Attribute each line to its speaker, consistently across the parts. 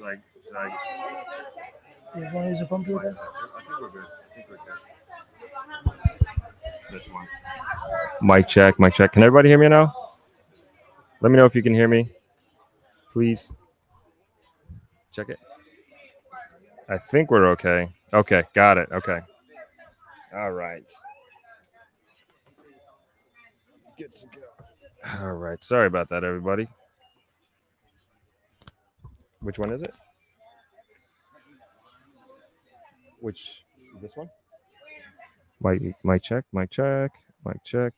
Speaker 1: You want to use a pump tool?
Speaker 2: I think we're good. I think we're good. It's this one. Mic check, mic check. Can everybody hear me now? Let me know if you can hear me, please. Check it. I think we're okay. Okay, got it. Okay. All right. Good to go. All right. Sorry about that, everybody. Which one is it? Which this one? Mic check, mic check, mic check.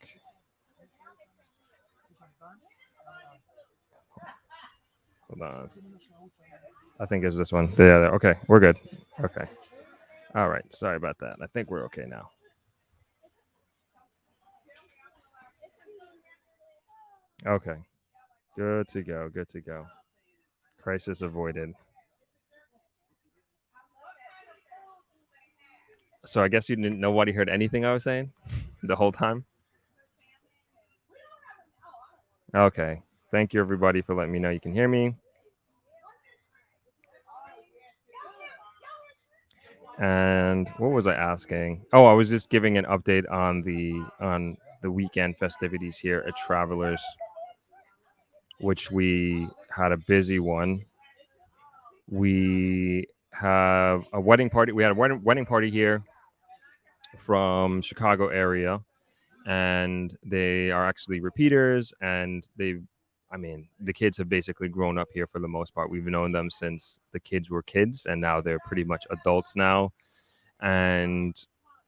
Speaker 2: Hold on. I think it's this one. Yeah. Okay, we're good. Okay. All right. Sorry about that. I think we're okay now. Okay. Good to go. Good to go. Crisis avoided. So I guess you didn't. Nobody heard anything I was saying the whole time. Okay. Thank you, everybody, for letting me know you can hear me. And what was I asking? Oh, I was just giving an update on the weekend festivities here at Travelers, which we had a busy one. We have a wedding party. We had a wedding party here from Chicago area, and they are actually repeaters, and I mean, the kids have basically grown up here for the most part. We've known them since the kids were kids, and now they're pretty much adults now. And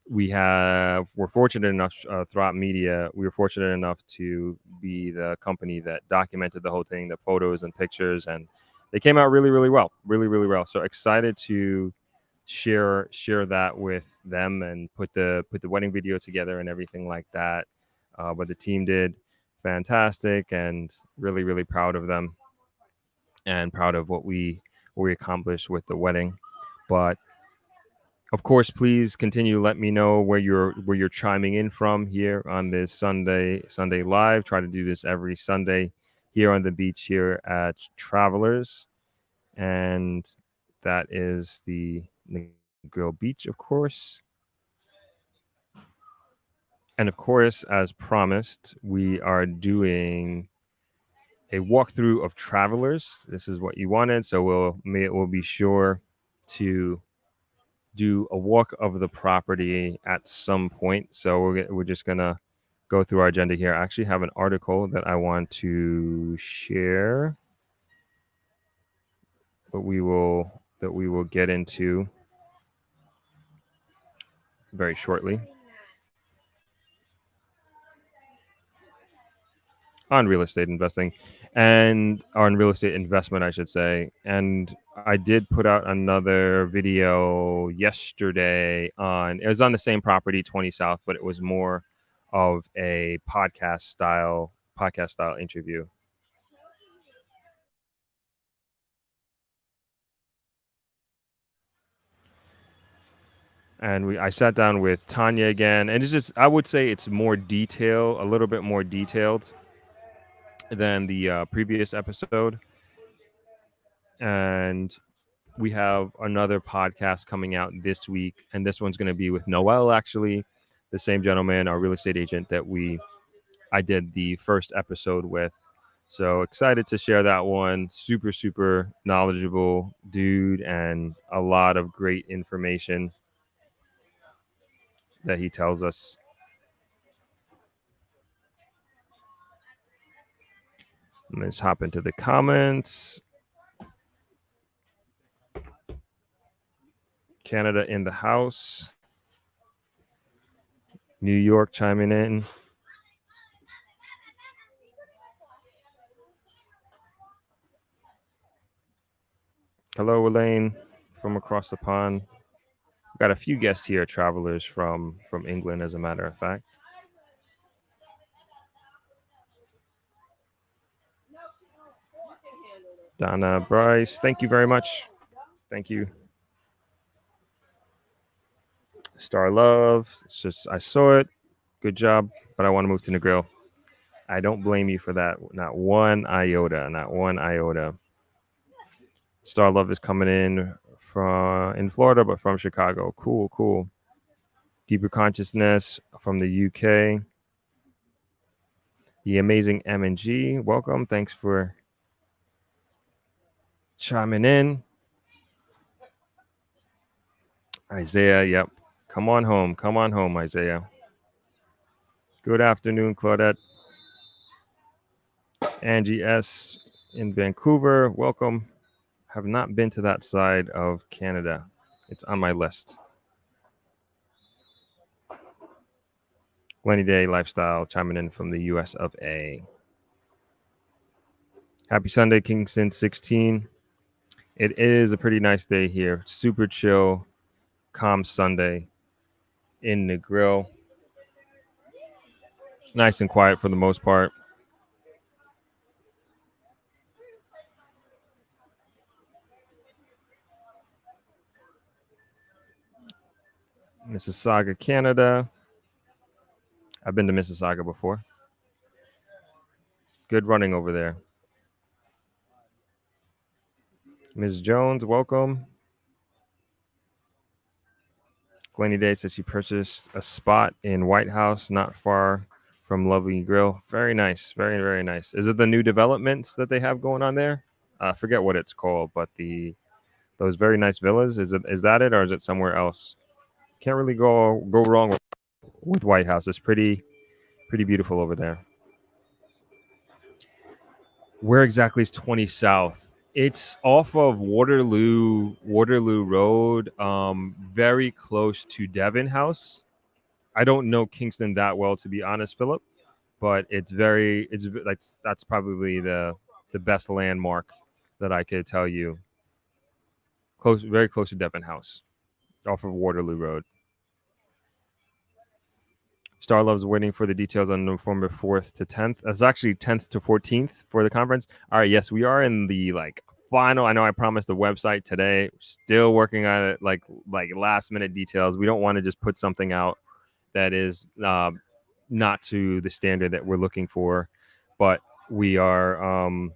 Speaker 2: we're fortunate enough throughout media, we were fortunate enough to be the company that documented the whole thing, the photos and pictures, and they came out really, really well, really, really well. So excited to share that with them and put the wedding video together and everything like that. But the team did fantastic, and really, really proud of them, and proud of what we accomplished with the wedding. But of course, please continue to let me know where you're chiming in from here on this Sunday live. Try to do this every Sunday here on the beach here at Travelers, and that is the Negril Beach, of course. And of course, as promised, we are doing a walkthrough of Travelers. This is what you wanted, so we'll be sure to do a walk of the property at some point. So we're just gonna go through our agenda here. I actually have an article that I want to share, but we will get into very shortly on real estate investing and on real estate investment, I should say. And I did put out another video yesterday it was on the same property, 20 South, but it was more of a podcast style interview. And I sat down with Tanya again, and I would say it's a little bit more detailed than the previous episode. And we have another podcast coming out this week, and this one's going to be with Noel, actually, the same gentleman, our real estate agent that I did the first episode with. So excited to share that one. Super, super knowledgeable dude, and a lot of great information that he tells us. Let's hop into the comments. Canada in the house. New York chiming in. Hello, Elaine, from across the pond. We've got a few guests here, Travelers from England, as a matter of fact. Donna Bryce, thank you very much. Thank you. Star Love, it's just I saw it. Good job, but I want to move to Negril. I don't blame you for that. Not one iota. Not one iota. Star Love is coming in Florida, but from Chicago. Cool. Deeper Consciousness from the UK. The Amazing M&G, welcome. Thanks for chiming in. Isaiah, yep. Come on home, Isaiah. Good afternoon, Claudette. Angie S. in Vancouver, welcome. Have not been to that side of Canada. It's on my list. Glenny Day Lifestyle chiming in from the US of A. Happy Sunday, Kingston 16. It is a pretty nice day here. Super chill, calm Sunday in the grill. Nice and quiet for the most part. Mississauga, Canada. I've been to Mississauga before. Good running over there. Ms. Jones, welcome. Glenny Day says she purchased a spot in White House, not far from Lovely Grill. Very nice. Very, very nice. Is it the new developments that they have going on there? I forget what it's called, but those very nice villas. Is that it, or is it somewhere else? Can't really go wrong with White House. It's pretty beautiful over there. Where exactly is 20 South? It's off of Waterloo Road, very close to Devon House. I don't know Kingston that well, to be honest, Philip, but that's probably the best landmark that I could tell you. Very close to Devon House, off of Waterloo Road. Star Love's waiting for the details on November 4th to 10th. That's actually 10th to 14th for the conference. All right, yes, we are in the final. I know I promised the website today. Still working on it, like last minute details. We don't want to just put something out that is not to the standard that we're looking for, but we're in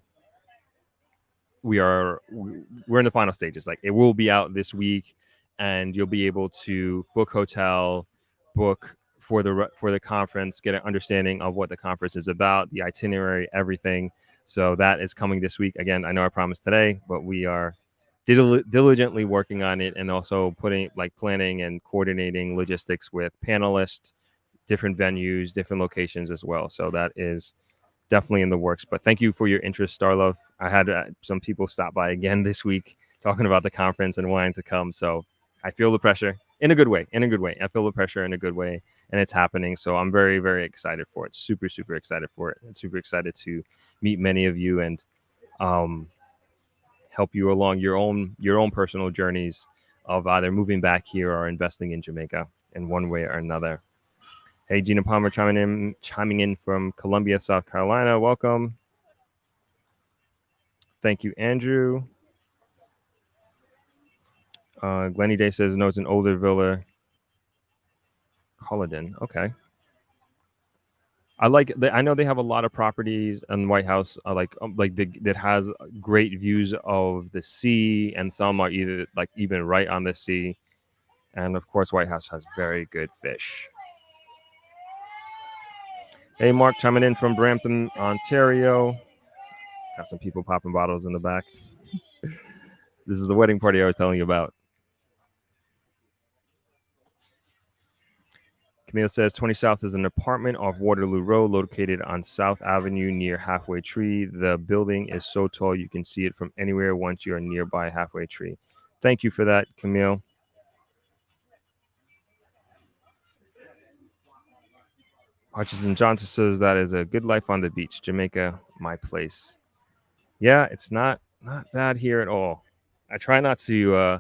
Speaker 2: the final stages. Like, it will be out this week, and you'll be able to book hotel, book for the conference, get an understanding of what the conference is about, the itinerary, everything. So that is coming this week. Again, I know I promised today, but we are diligently working on it, and also planning and coordinating logistics with panelists, different venues, different locations as well. So that is definitely in the works. But thank you for your interest, Starlove. I had some people stop by again this week talking about the conference and wanting to come. So I feel the pressure in a good way. I feel the pressure in a good way, and it's happening. So I'm very, very excited for it. Super, super excited for it. And super excited to meet many of you and help you along your own personal journeys of either moving back here or investing in Jamaica in one way or another. Hey, Gina Palmer chiming in from Columbia, South Carolina. Welcome. Thank you, Andrew. Glenny Day says, no, it's an older villa. Culloden. Okay. I know they have a lot of properties in White House, that has great views of the sea, and some are either even right on the sea. And of course, White House has very good fish. Hey, Mark chiming in from Brampton, Ontario. Got some people popping bottles in the back. This is the wedding party I was telling you about. Camille says 20 South is an apartment off Waterloo Road located on South Avenue near Halfway Tree. The building is so tall you can see it from anywhere once you are nearby Halfway Tree. Thank you for that, Camille. Hutchinson Johnson says that is a good life on the beach. Jamaica, my place. Yeah, it's not bad here at all. I try not to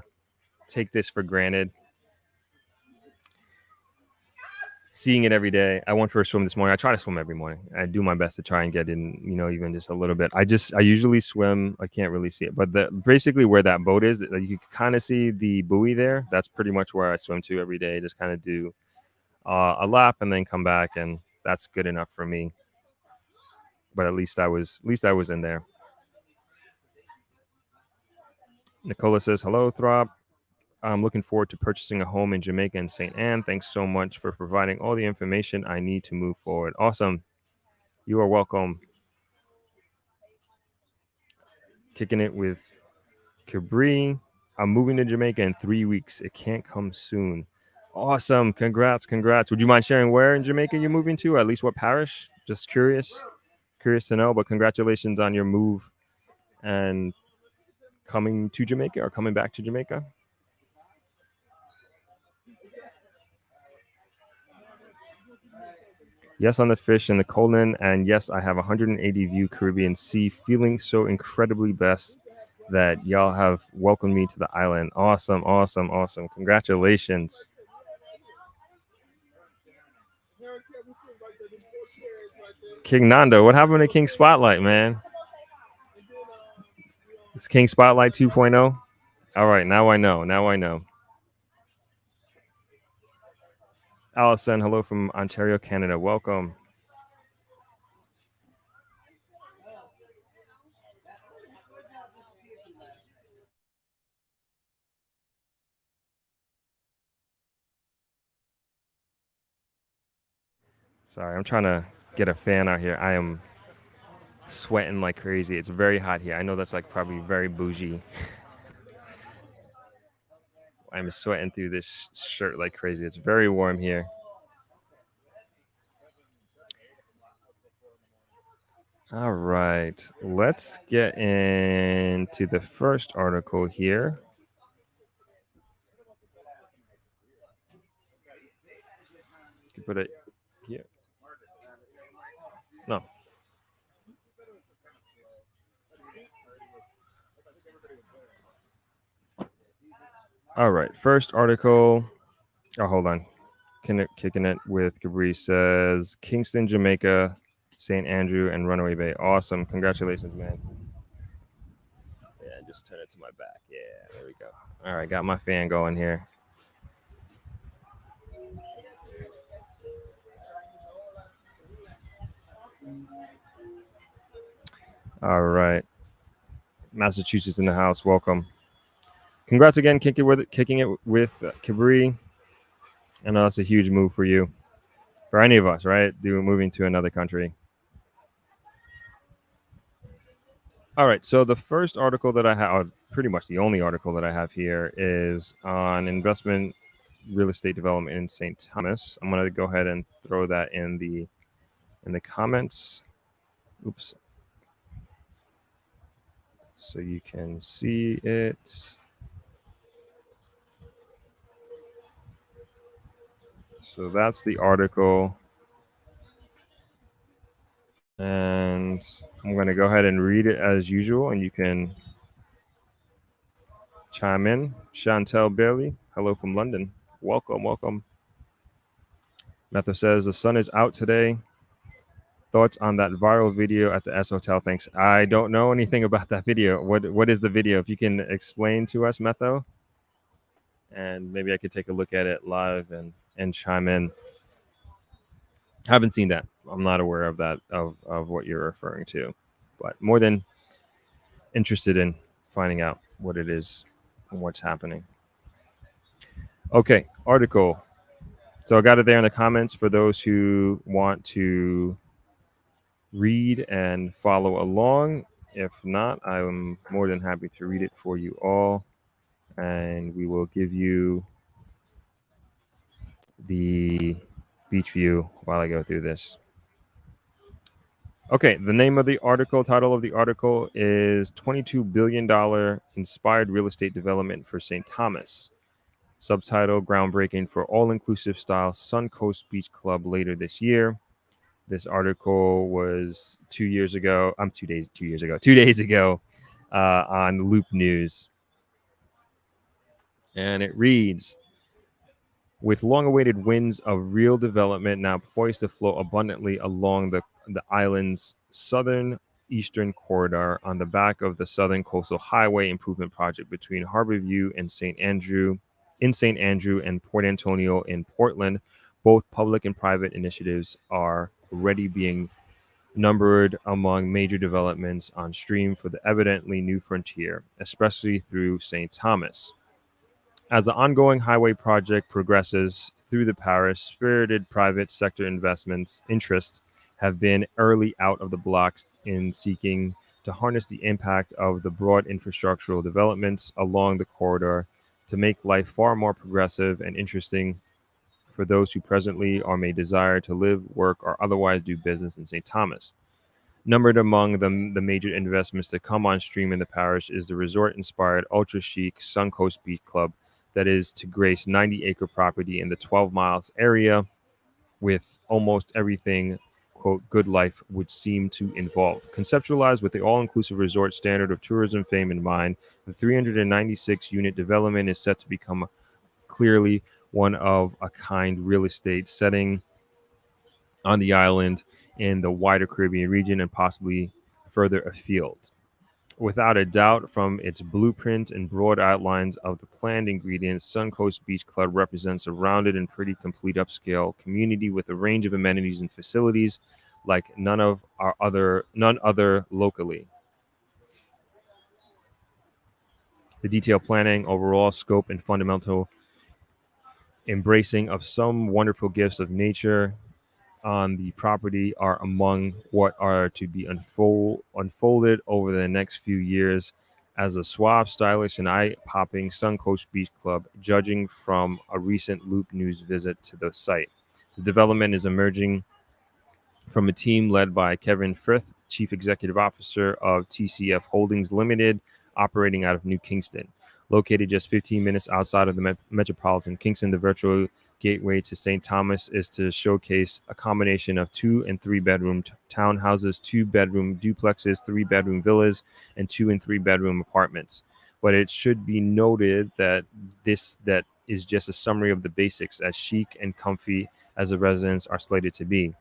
Speaker 2: take this for granted. Seeing it every day. I went for a swim this morning. I try to swim every morning. I do my best to try and get in, even just a little bit. I usually swim. I can't really see it, but basically where that boat is, you can kind of see the buoy there. That's pretty much where I swim to every day. Just kind of do a lap and then come back, and that's good enough for me. But at least I was in there. Nicola says, hello, Throp. I'm looking forward to purchasing a home in Jamaica and St. Anne. Thanks so much for providing all the information I need to move forward. Awesome. You are welcome. Kicking it with Cabri. I'm moving to Jamaica in 3 weeks. It can't come soon. Awesome. Congrats. Would you mind sharing where in Jamaica you're moving to? At least what parish? Just curious to know. But congratulations on your move and coming to Jamaica or coming back to Jamaica. Yes, on the fish and the Coleman. And yes, I have 180 view Caribbean Sea. Feeling so incredibly blessed that y'all have welcomed me to the island. Awesome. Congratulations. King Nando, what happened to King Spotlight, man? It's King Spotlight 2.0. All right, now I know. Allison, hello from Ontario, Canada. Welcome. Sorry, I'm trying to get a fan out here. I am sweating like crazy. It's very hot here. I know that's like probably very bougie. I'm sweating through this shirt like crazy. It's very warm here. All right, let's get into the first article here. You put it here. No. All right, first article. Oh, hold on. Kicking it with Cabri says Kingston, Jamaica, St. Andrew, and Runaway Bay. Awesome. Congratulations, man. Yeah, just turn it to my back. Yeah, there we go. All right, got my fan going here. All right. Massachusetts in the house. Welcome. Congrats again, kicking it with Cabri. I know that's a huge move for you, for any of us, right? Moving to another country. All right. So the first article that I have, pretty much the only article that I have here, is on investment real estate development in St. Thomas. I'm going to go ahead and throw that in the comments. Oops. So you can see it. So that's the article. And I'm going to go ahead and read it as usual, and you can chime in. Chantel Bailey, hello from London. Welcome. Metho says the sun is out today. Thoughts on that viral video at the S Hotel? Thanks. I don't know anything about that video. What is the video? If you can explain to us, Metho, and maybe I could take a look at it live and chime in. Haven't seen that. I'm not aware of that of what you're referring to, but more than interested in finding out what it is and what's happening. Okay, article. So I got it there in the comments for those who want to read and follow along. If not, I'm more than happy to read it for you all, and we will give you the beach view while I go through this. Okay, the name of the article, title of the article is $22 billion inspired real estate development for St. Thomas. Subtitle, groundbreaking for all-inclusive style Suncoast Beach Club later this year. This article was 2 days ago on Loop News. And it reads, with long-awaited winds of real development now poised to flow abundantly along the island's southern-eastern corridor on the back of the Southern Coastal Highway Improvement Project between Harborview and St. Andrew and Port Antonio in Portland, both public and private initiatives are already being numbered among major developments on stream for the evidently new frontier, especially through St. Thomas. As the ongoing highway project progresses through the parish, spirited private sector investments interests have been early out of the blocks in seeking to harness the impact of the broad infrastructural developments along the corridor to make life far more progressive and interesting for those who presently or may desire to live, work, or otherwise do business in St. Thomas. Numbered among the major investments to come on stream in the parish is the resort-inspired ultra-chic Suncoast Beach Club that is to grace 90-acre property in the 12 miles area with almost everything, quote, good life would seem to involve. Conceptualized with the all-inclusive resort standard of tourism fame in mind, the 396-unit development is set to become clearly one of a kind real estate setting on the island in the wider Caribbean region and possibly further afield. Without a doubt, from its blueprint and broad outlines of the planned ingredients, Suncoast Beach Club represents a rounded and pretty complete upscale community with a range of amenities and facilities like none other locally. The detailed planning, overall scope, and fundamental embracing of some wonderful gifts of nature on the property are among what are to be unfolded over the next few years as a suave, stylish, and eye-popping Suncoast Beach Club, judging from a recent Loop News visit to the site. The development is emerging from a team led by Kevin Frith, Chief Executive Officer of TCF Holdings Limited, operating out of New Kingston. Located just 15 minutes outside of the metropolitan Kingston, the virtual gateway to St. Thomas is to showcase a combination of 2 and 3 bedroom townhouses, 2-bedroom duplexes, 3-bedroom villas, and 2 and 3-bedroom apartments. But it should be noted that that is just a summary of the basics, as chic and comfy as the residents are slated to be.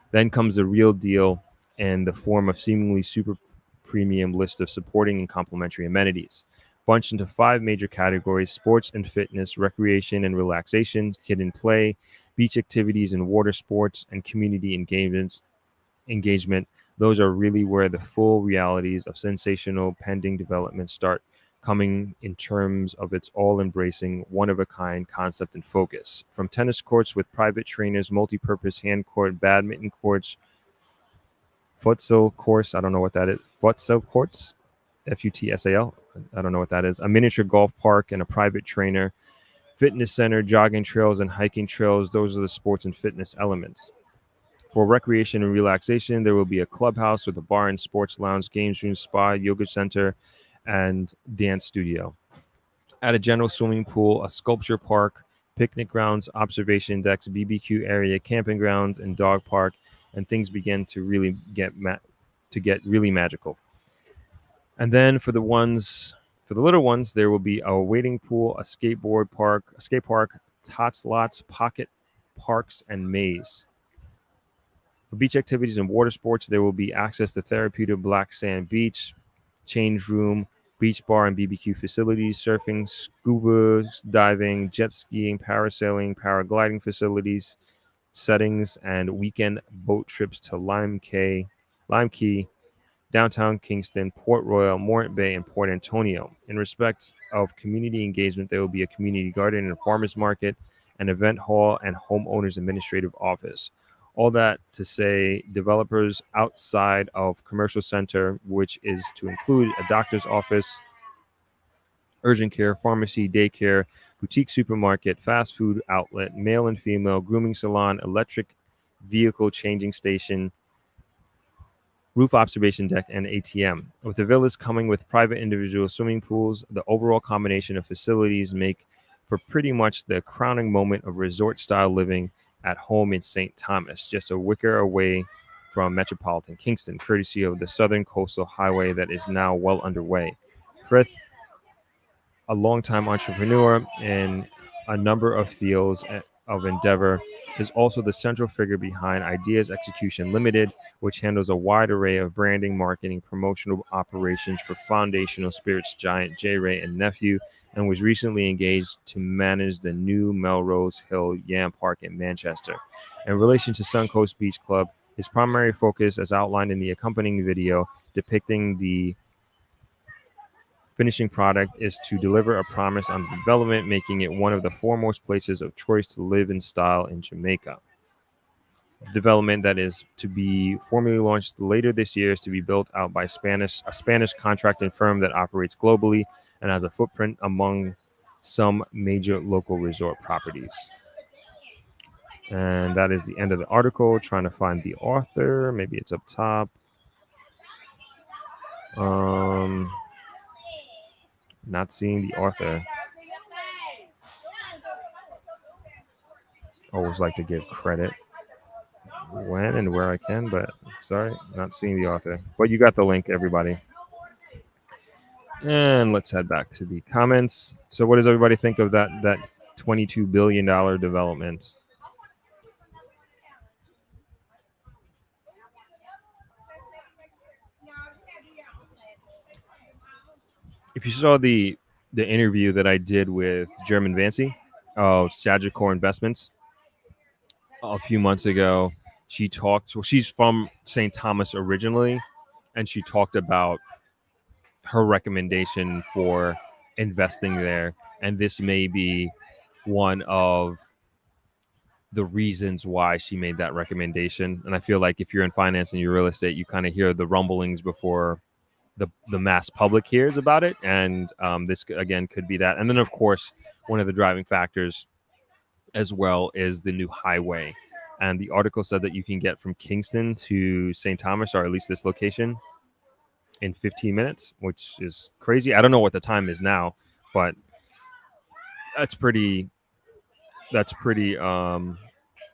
Speaker 2: Then comes the real deal in the form of seemingly super premium list of supporting and complementary amenities. Bunched into 5 major categories: sports and fitness, recreation and relaxation, kid and play, beach activities and water sports, and community engagement. Those are really where the full realities of sensational pending development start coming in terms of its all-embracing, one-of-a-kind concept and focus. From tennis courts with private trainers, multi-purpose hand court, badminton courts, futsal course, I don't know what that is, futsal courts, Futsal, I don't know what that is, a miniature golf park and a private trainer, fitness center, jogging trails, and hiking trails. Those are the sports and fitness elements. For recreation and relaxation, there will be a clubhouse with a bar and sports lounge, games room, spa, yoga center, and dance studio. At a general swimming pool, a sculpture park, picnic grounds, observation decks, BBQ area, camping grounds, and dog park, and things begin to really get really magical. And then for the little ones, there will be a wading pool, a skate park, tots lots, pocket parks, and maze. For beach activities and water sports, there will be access to therapeutic black sand beach, change room, beach bar and BBQ facilities, surfing, scuba diving, jet skiing, parasailing, paragliding facilities, settings, and weekend boat trips to Lime Key, downtown Kingston, Port Royal, Morant Bay, and Port Antonio. In respect of community engagement, there will be a community garden and farmers market, an event hall, and homeowners administrative office. All that to say, developers outside of commercial center, which is to include a doctor's office, urgent care, pharmacy, daycare, boutique supermarket, fast food outlet, male and female, grooming salon, electric vehicle changing station, roof observation deck, and ATM. With the villas coming with private individual swimming pools, the overall combination of facilities make for pretty much the crowning moment of resort-style living at home in St. Thomas, just a wicker away from metropolitan Kingston, courtesy of the Southern Coastal Highway that is now well underway. Frith, a longtime entrepreneur in a number of fields of endeavor, is also the central figure behind Ideas Execution Limited, which handles a wide array of branding, marketing, promotional operations for foundational spirits giant J. Ray and Nephew, and was recently engaged to manage the new Melrose Hill Yam Park in Manchester. In relation to Suncoast Beach Club, His primary focus, as outlined in the accompanying video depicting the finishing product, is to deliver a promise on development, making it one of the foremost places of choice to live in style in Jamaica. The development that is to be formally launched later this year is to be built out by a Spanish contracting firm that operates globally and has a footprint among some major local resort properties. And that is the end of the article. Trying to find the author. Maybe it's up top. Not seeing the author. Always like to give credit when and where I can, but sorry, not seeing the author. But you got the link, everybody. And let's head back to the comments. So what does everybody think of that $22 billion development? If you saw the interview that I did with German Vancy of Sagicor Investments a few months ago, she talked. Well, she's from St. Thomas originally, and she talked about her recommendation for investing there, and this may be one of the reasons why she made that recommendation. And I feel like if you're in finance and you're real estate, you kind of hear the rumblings before the mass public hears about it, and this again could be that. And then of course one of the driving factors as well is the new highway, and the article said that you can get from Kingston to St. Thomas, or at least this location, in 15 minutes, which is crazy. I don't know what the time is now, but that's pretty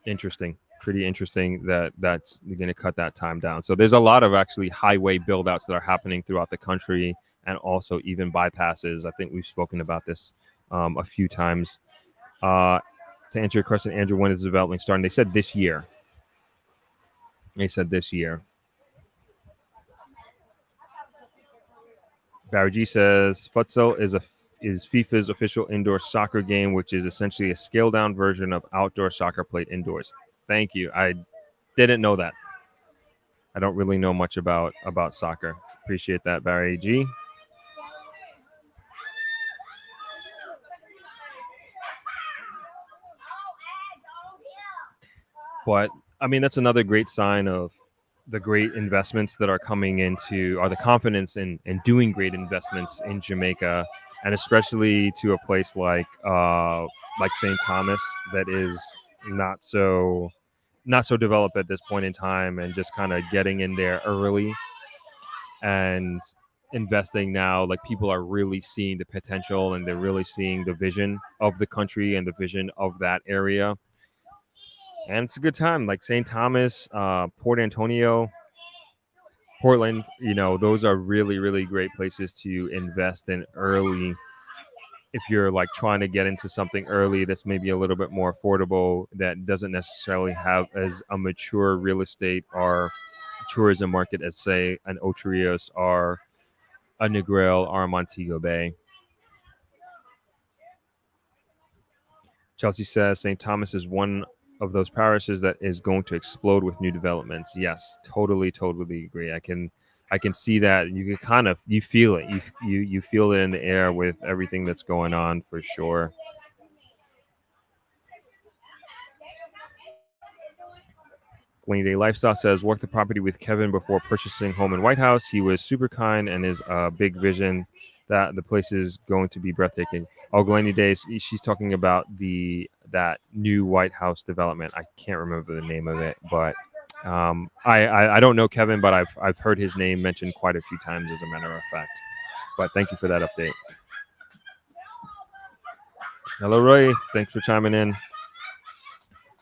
Speaker 2: interesting. Pretty interesting that that's going to cut that time down. So there's a lot of actually highway build outs that are happening throughout the country, and also even bypasses. I think we've spoken about this a few times. To answer your question, Andrew, when is the development starting? They said this year. Barry G says futsal is FIFA's official indoor soccer game, which is essentially a scaled down version of outdoor soccer played indoors. Thank you. I didn't know that. I don't really know much about soccer. Appreciate that, Barry G. But I mean, that's another great sign of the great investments that are coming into, or the confidence in doing great investments in Jamaica, and especially to a place like St. Thomas, that is not so developed at this point in time, and just kind of getting in there early and investing now. Like, people are really seeing the potential, and they're really seeing the vision of the country and the vision of that area. And it's a good time. Like St. Thomas, Port Antonio, Portland, those are really, really great places to invest in early. If you're like trying to get into something early that's maybe a little bit more affordable, that doesn't necessarily have as a mature real estate or tourism market as, say, an Ocho Rios or a Negril or a Montego Bay. Chelsea says St. Thomas is one of those parishes that is going to explode with new developments. Yes, totally agree. I can see that. You can you feel it. You feel it in the air with everything that's going on, for sure. Rainy Day Lifestyle says, worked the property with Kevin before purchasing home in White House. He was super kind and is a big vision that the place is going to be breathtaking. Oh, Glenny Days, she's talking about that new White House development. I can't remember the name of it, but I don't know Kevin, but I've heard his name mentioned quite a few times, as a matter of fact. But thank you for that update. Hello, Roy. Thanks for chiming in.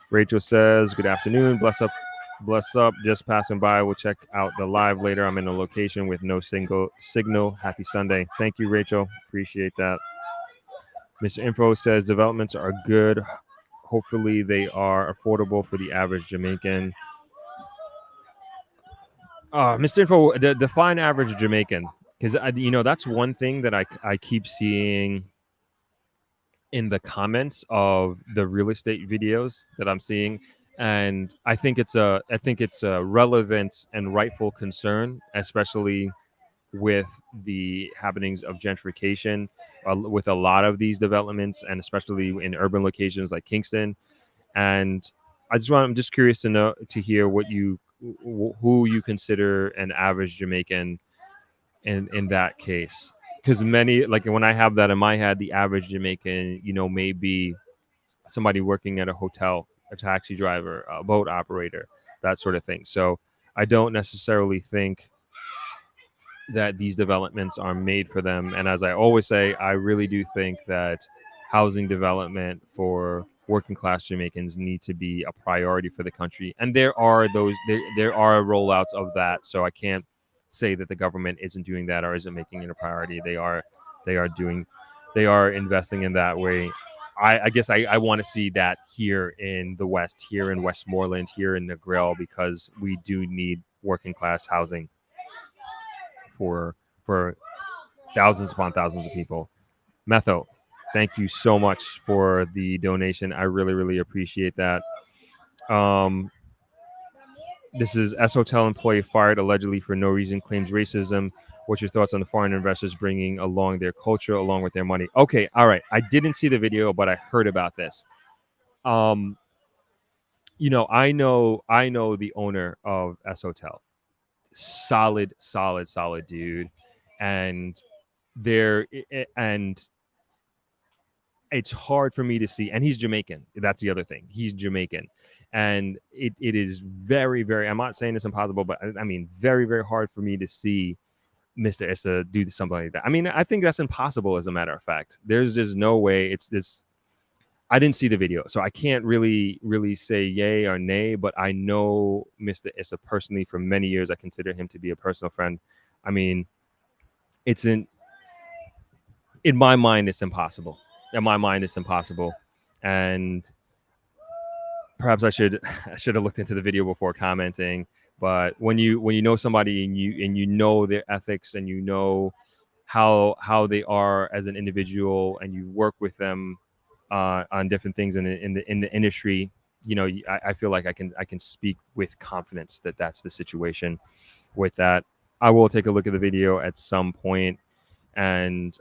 Speaker 2: Rachel says, good afternoon. Bless up. Just passing by. We'll check out the live later. I'm in a location with no signal. Happy Sunday. Thank you, Rachel. Appreciate that. Mr. Info says developments are good. Hopefully they are affordable for the average Jamaican. Mr. Info, define average Jamaican, because that's one thing that I keep seeing in the comments of the real estate videos that I'm seeing. and I think it's a relevant and rightful concern, especially with the happenings of gentrification, with a lot of these developments, and especially in urban locations like Kingston. And I'm just curious to hear who you consider an average Jamaican in that case. Because many, like when I have that in my head, the average Jamaican, may be somebody working at a hotel, a taxi driver, a boat operator, that sort of thing. So I don't necessarily think that these developments are made for them. And as I always say, I really do think that housing development for working class Jamaicans need to be a priority for the country. And there are rollouts of that. So I can't say that the government isn't doing that or isn't making it a priority. They are investing in that way. I guess I want to see that here in the West, here in Westmoreland, here in Negril, because we do need working class housing for thousands upon thousands of people. Metho, thank you so much for the donation. I really, really appreciate that. Um, this is S Hotel employee fired allegedly for no reason, claims racism. What's your thoughts on the foreign investors bringing along their culture along with their money? Okay, all right. I didn't see the video, but I heard about this. Um, I know the owner of S Hotel. Solid, solid, solid dude, and there and it's hard for me to see. And he's Jamaican. That's the other thing. He's Jamaican, and it is very, very. I'm not saying it's impossible, but I mean very, very hard for me to see Mr. Issa do something like that. I mean, I think that's impossible. As a matter of fact, there's just no way. It's this. I didn't see the video, so I can't really, really say yay or nay. But I know Mr. Issa personally for many years. I consider him to be a personal friend. I mean, it's in my mind, it's impossible. In my mind, it's impossible, and perhaps I should have looked into the video before commenting. But when you know somebody and you know their ethics and you know how they are as an individual and you work with them on different things in the industry, I feel like I can speak with confidence that that's the situation. With that, I will take a look at the video at some point, and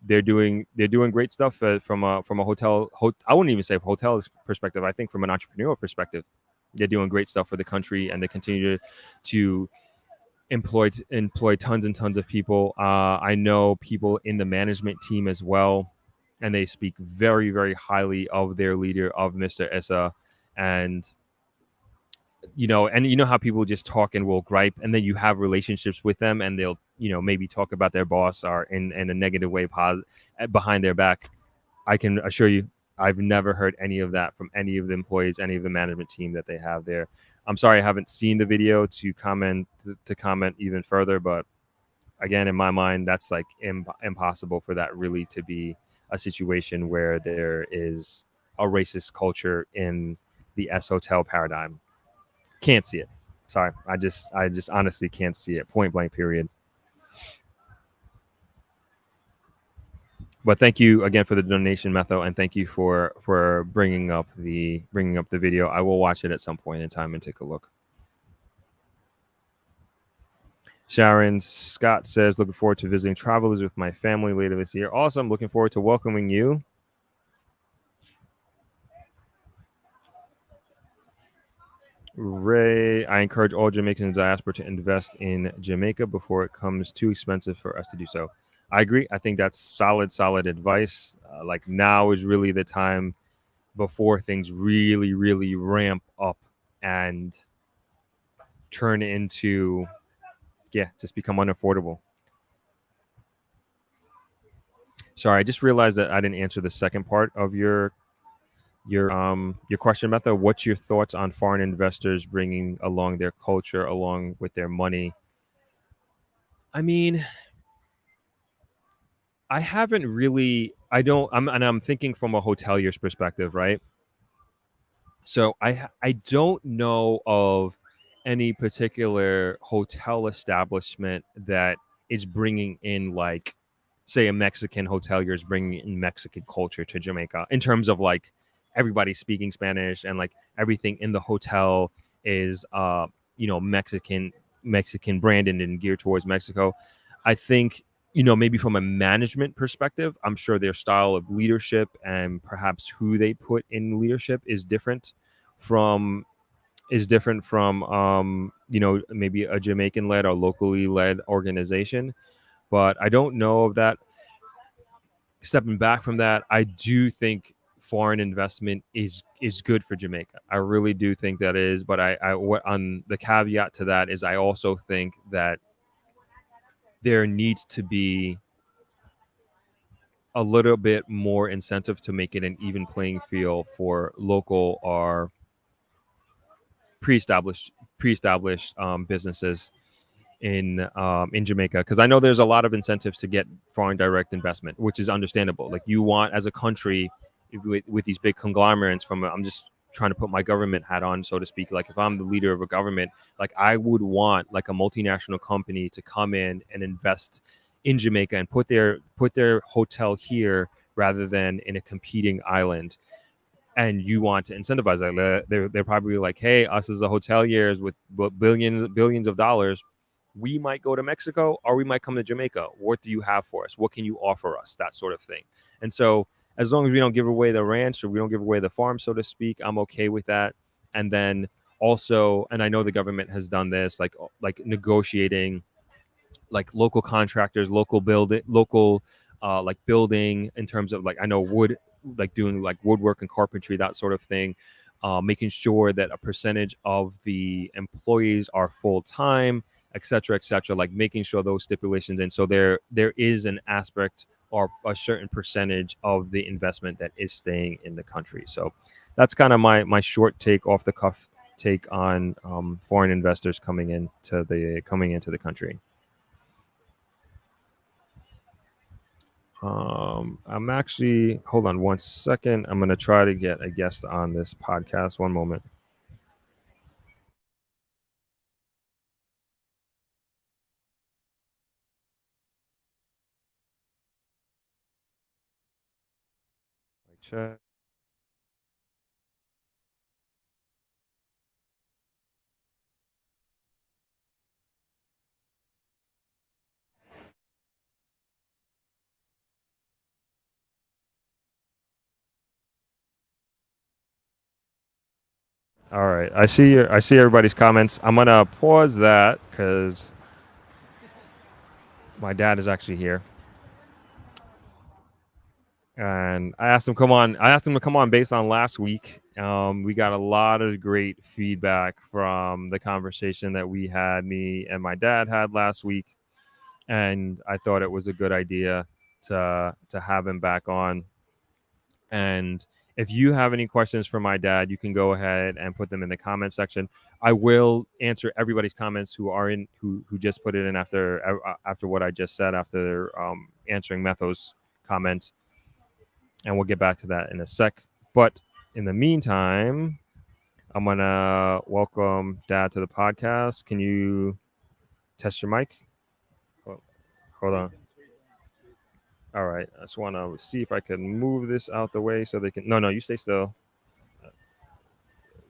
Speaker 2: they're doing great stuff from a hotel. I wouldn't even say from a hotel perspective. I think from an entrepreneurial perspective, they're doing great stuff for the country, and they continue to employ tons and tons of people. I know people in the management team as well, and they speak very, very highly of their leader, of Mr. Issa. And how people just talk and will gripe, and then you have relationships with them, and they'll maybe talk about their boss or in a negative way, behind their back. I can assure you, I've never heard any of that from any of the employees, any of the management team that they have there. I'm sorry, I haven't seen the video to comment even further, but again, in my mind, that's like impossible for that really to be a situation where there is a racist culture in the S Hotel paradigm. Can't see it. Sorry, I just honestly can't see it. Point blank. Period. But thank you again for the donation, Metho, and thank you for bringing up the video. I will watch it at some point in time and take a look. Sharon Scott says, looking forward to visiting Travelers with my family later this year. Awesome. Looking forward to welcoming you. Ray, I encourage all Jamaicans in diaspora to invest in Jamaica before it becomes too expensive for us to do so. I agree. I think that's solid advice. Like now is really the time before things really, really ramp up and turn into, just become unaffordable. Sorry, I just realized that I didn't answer the second part of your question, Metho. What's your thoughts on foreign investors bringing along their culture along with their money? I mean, I haven't really. I'm thinking from a hotelier's perspective, right? So I don't know of any particular hotel establishment that is bringing in, like, say, a Mexican hotelier is bringing in Mexican culture to Jamaica in terms of like everybody's speaking Spanish, and like everything in the hotel is Mexican branded and geared towards Mexico. I think, maybe from a management perspective, I'm sure their style of leadership and perhaps who they put in leadership is different from maybe a Jamaican led or locally led organization. But I don't know of that. Stepping back from that, I do think foreign investment is good for Jamaica. I really do think that is. But what on the caveat to that is I also think that there needs to be a little bit more incentive to make it an even playing field for local or pre-established businesses in Jamaica, because I know there's a lot of incentives to get foreign direct investment, which is understandable. Like you want as a country with these big conglomerates I'm just trying to put my government hat on, so to speak. Like if I'm the leader of a government, like I would want like a multinational company to come in and invest in Jamaica and put their hotel here rather than in a competing island. And you want to incentivize that. They're probably like, hey, us as the hoteliers with billions of dollars, we might go to Mexico or we might come to Jamaica. What do you have for us? What can you offer us? That sort of thing. And so as long as we don't give away the ranch or we don't give away the farm, so to speak, I'm okay with that. And then also, and I know the government has done this, like negotiating like local contractors, like building in terms of like, I know wood, like doing like woodwork and carpentry, that sort of thing, making sure that a percentage of the employees are full time, et cetera, like making sure those stipulations. And so there is an aspect or a certain percentage of the investment that is staying in the country. So that's kind of my short take, off the cuff take on foreign investors coming into the country. I'm actually, hold on one second. I'm going to try to get a guest on this podcast. One moment. Check. All right. I see everybody's comments. I'm going to pause that because my dad is actually here. And I asked him to come on based on last week. We got a lot of great feedback from the conversation that me and my dad had last week. And I thought it was a good idea to have him back on. And if you have any questions for my dad, you can go ahead and put them in the comment section. I will answer everybody's comments who just put it in after what I just said, after answering Metho's comment. And we'll get back to that in a sec. But in the meantime, I'm going to welcome Dad to the podcast. Can you test your mic? Hold on. All right. I just want to see if I can move this out the way so they can. No, you stay still.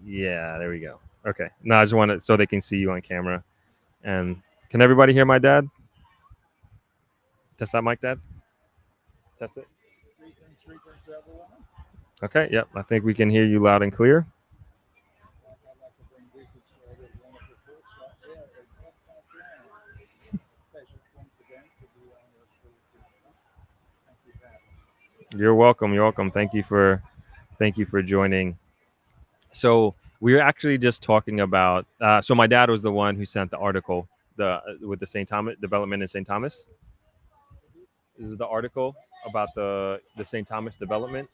Speaker 2: Yeah, there we go. Okay. No, I just want it so they can see you on camera. And can everybody hear my dad? Test that mic, Dad. Test it. Okay. Yep. I think we can hear you loud and clear. You're welcome. Thank you for joining. So we were actually just talking about. So my dad was the one who sent the article, with the St. Thomas development in St. Thomas. This is the article about the St. Thomas development.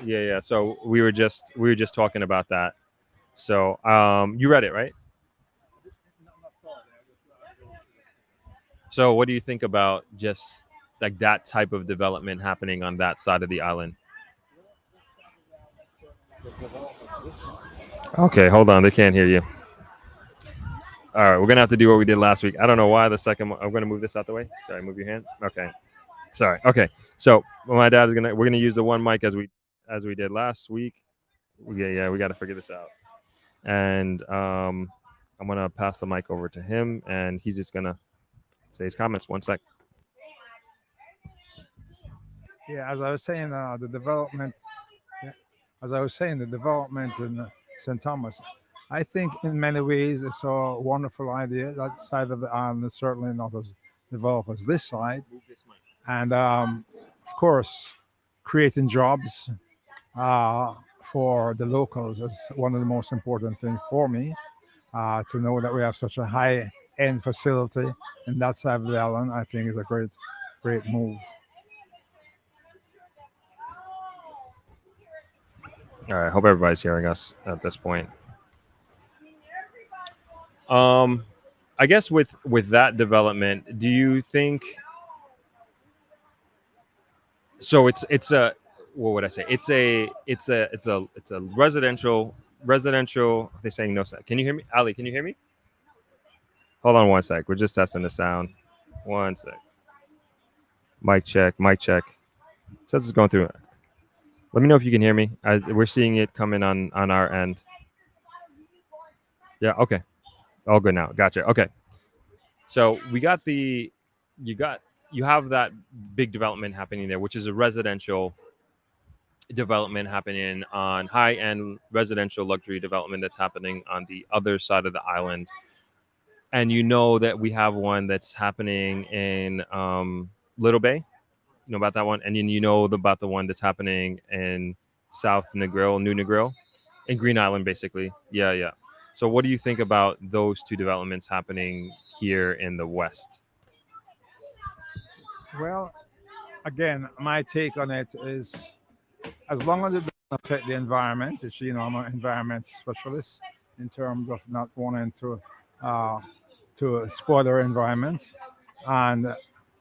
Speaker 2: Yeah. So we were just talking about that. So you read it, right? So what do you think about just like that type of development happening on that side of the island? Okay, hold on. They can't hear you. All right, we're gonna have to do what we did last week. I don't know why I'm gonna move this out the way. Sorry, move your hand. Okay. Sorry. Okay. So my dad we're gonna use the one mic as we did last week. Yeah, we got to figure this out. And I'm gonna pass the mic over to him, and he's just gonna say his comments. One sec.
Speaker 3: Yeah, as I was saying, the development. Yeah, as I was saying, the development in St. Thomas. I think in many ways it's a wonderful idea. That side of the island is certainly not as developed as this side, and of course, creating jobs for the locals is one of the most important things for me. To know that we have such a high end facility in that side of the island, I think is a great move.
Speaker 2: All right, hope everybody's hearing us at this point. Um, I guess with that development, do you think so? It's a what would I say? It's a residential. They're saying no sec. Can you hear me, Ali? Can you hear me? Hold on one sec. We're just testing the sound. One sec. Mic check. Mic check. It says it's going through. Let me know if you can hear me. We're seeing it coming on our end. Yeah. Okay. All good now. Gotcha. Okay. So we got you got you have that big development happening there, which is a residential development happening on high end residential luxury development that's happening on the other side of the island. And you know that we have one that's happening in Little Bay. You know about that one, and then you know about the one that's happening in South Negril, New Negril, in Green Island, basically. Yeah, yeah. So, what do you think about those two developments happening here in the West?
Speaker 3: Well, again, my take on it is as long as it doesn't affect the environment, which I'm an environment specialist in terms of not wanting uh, to spoil our environment, and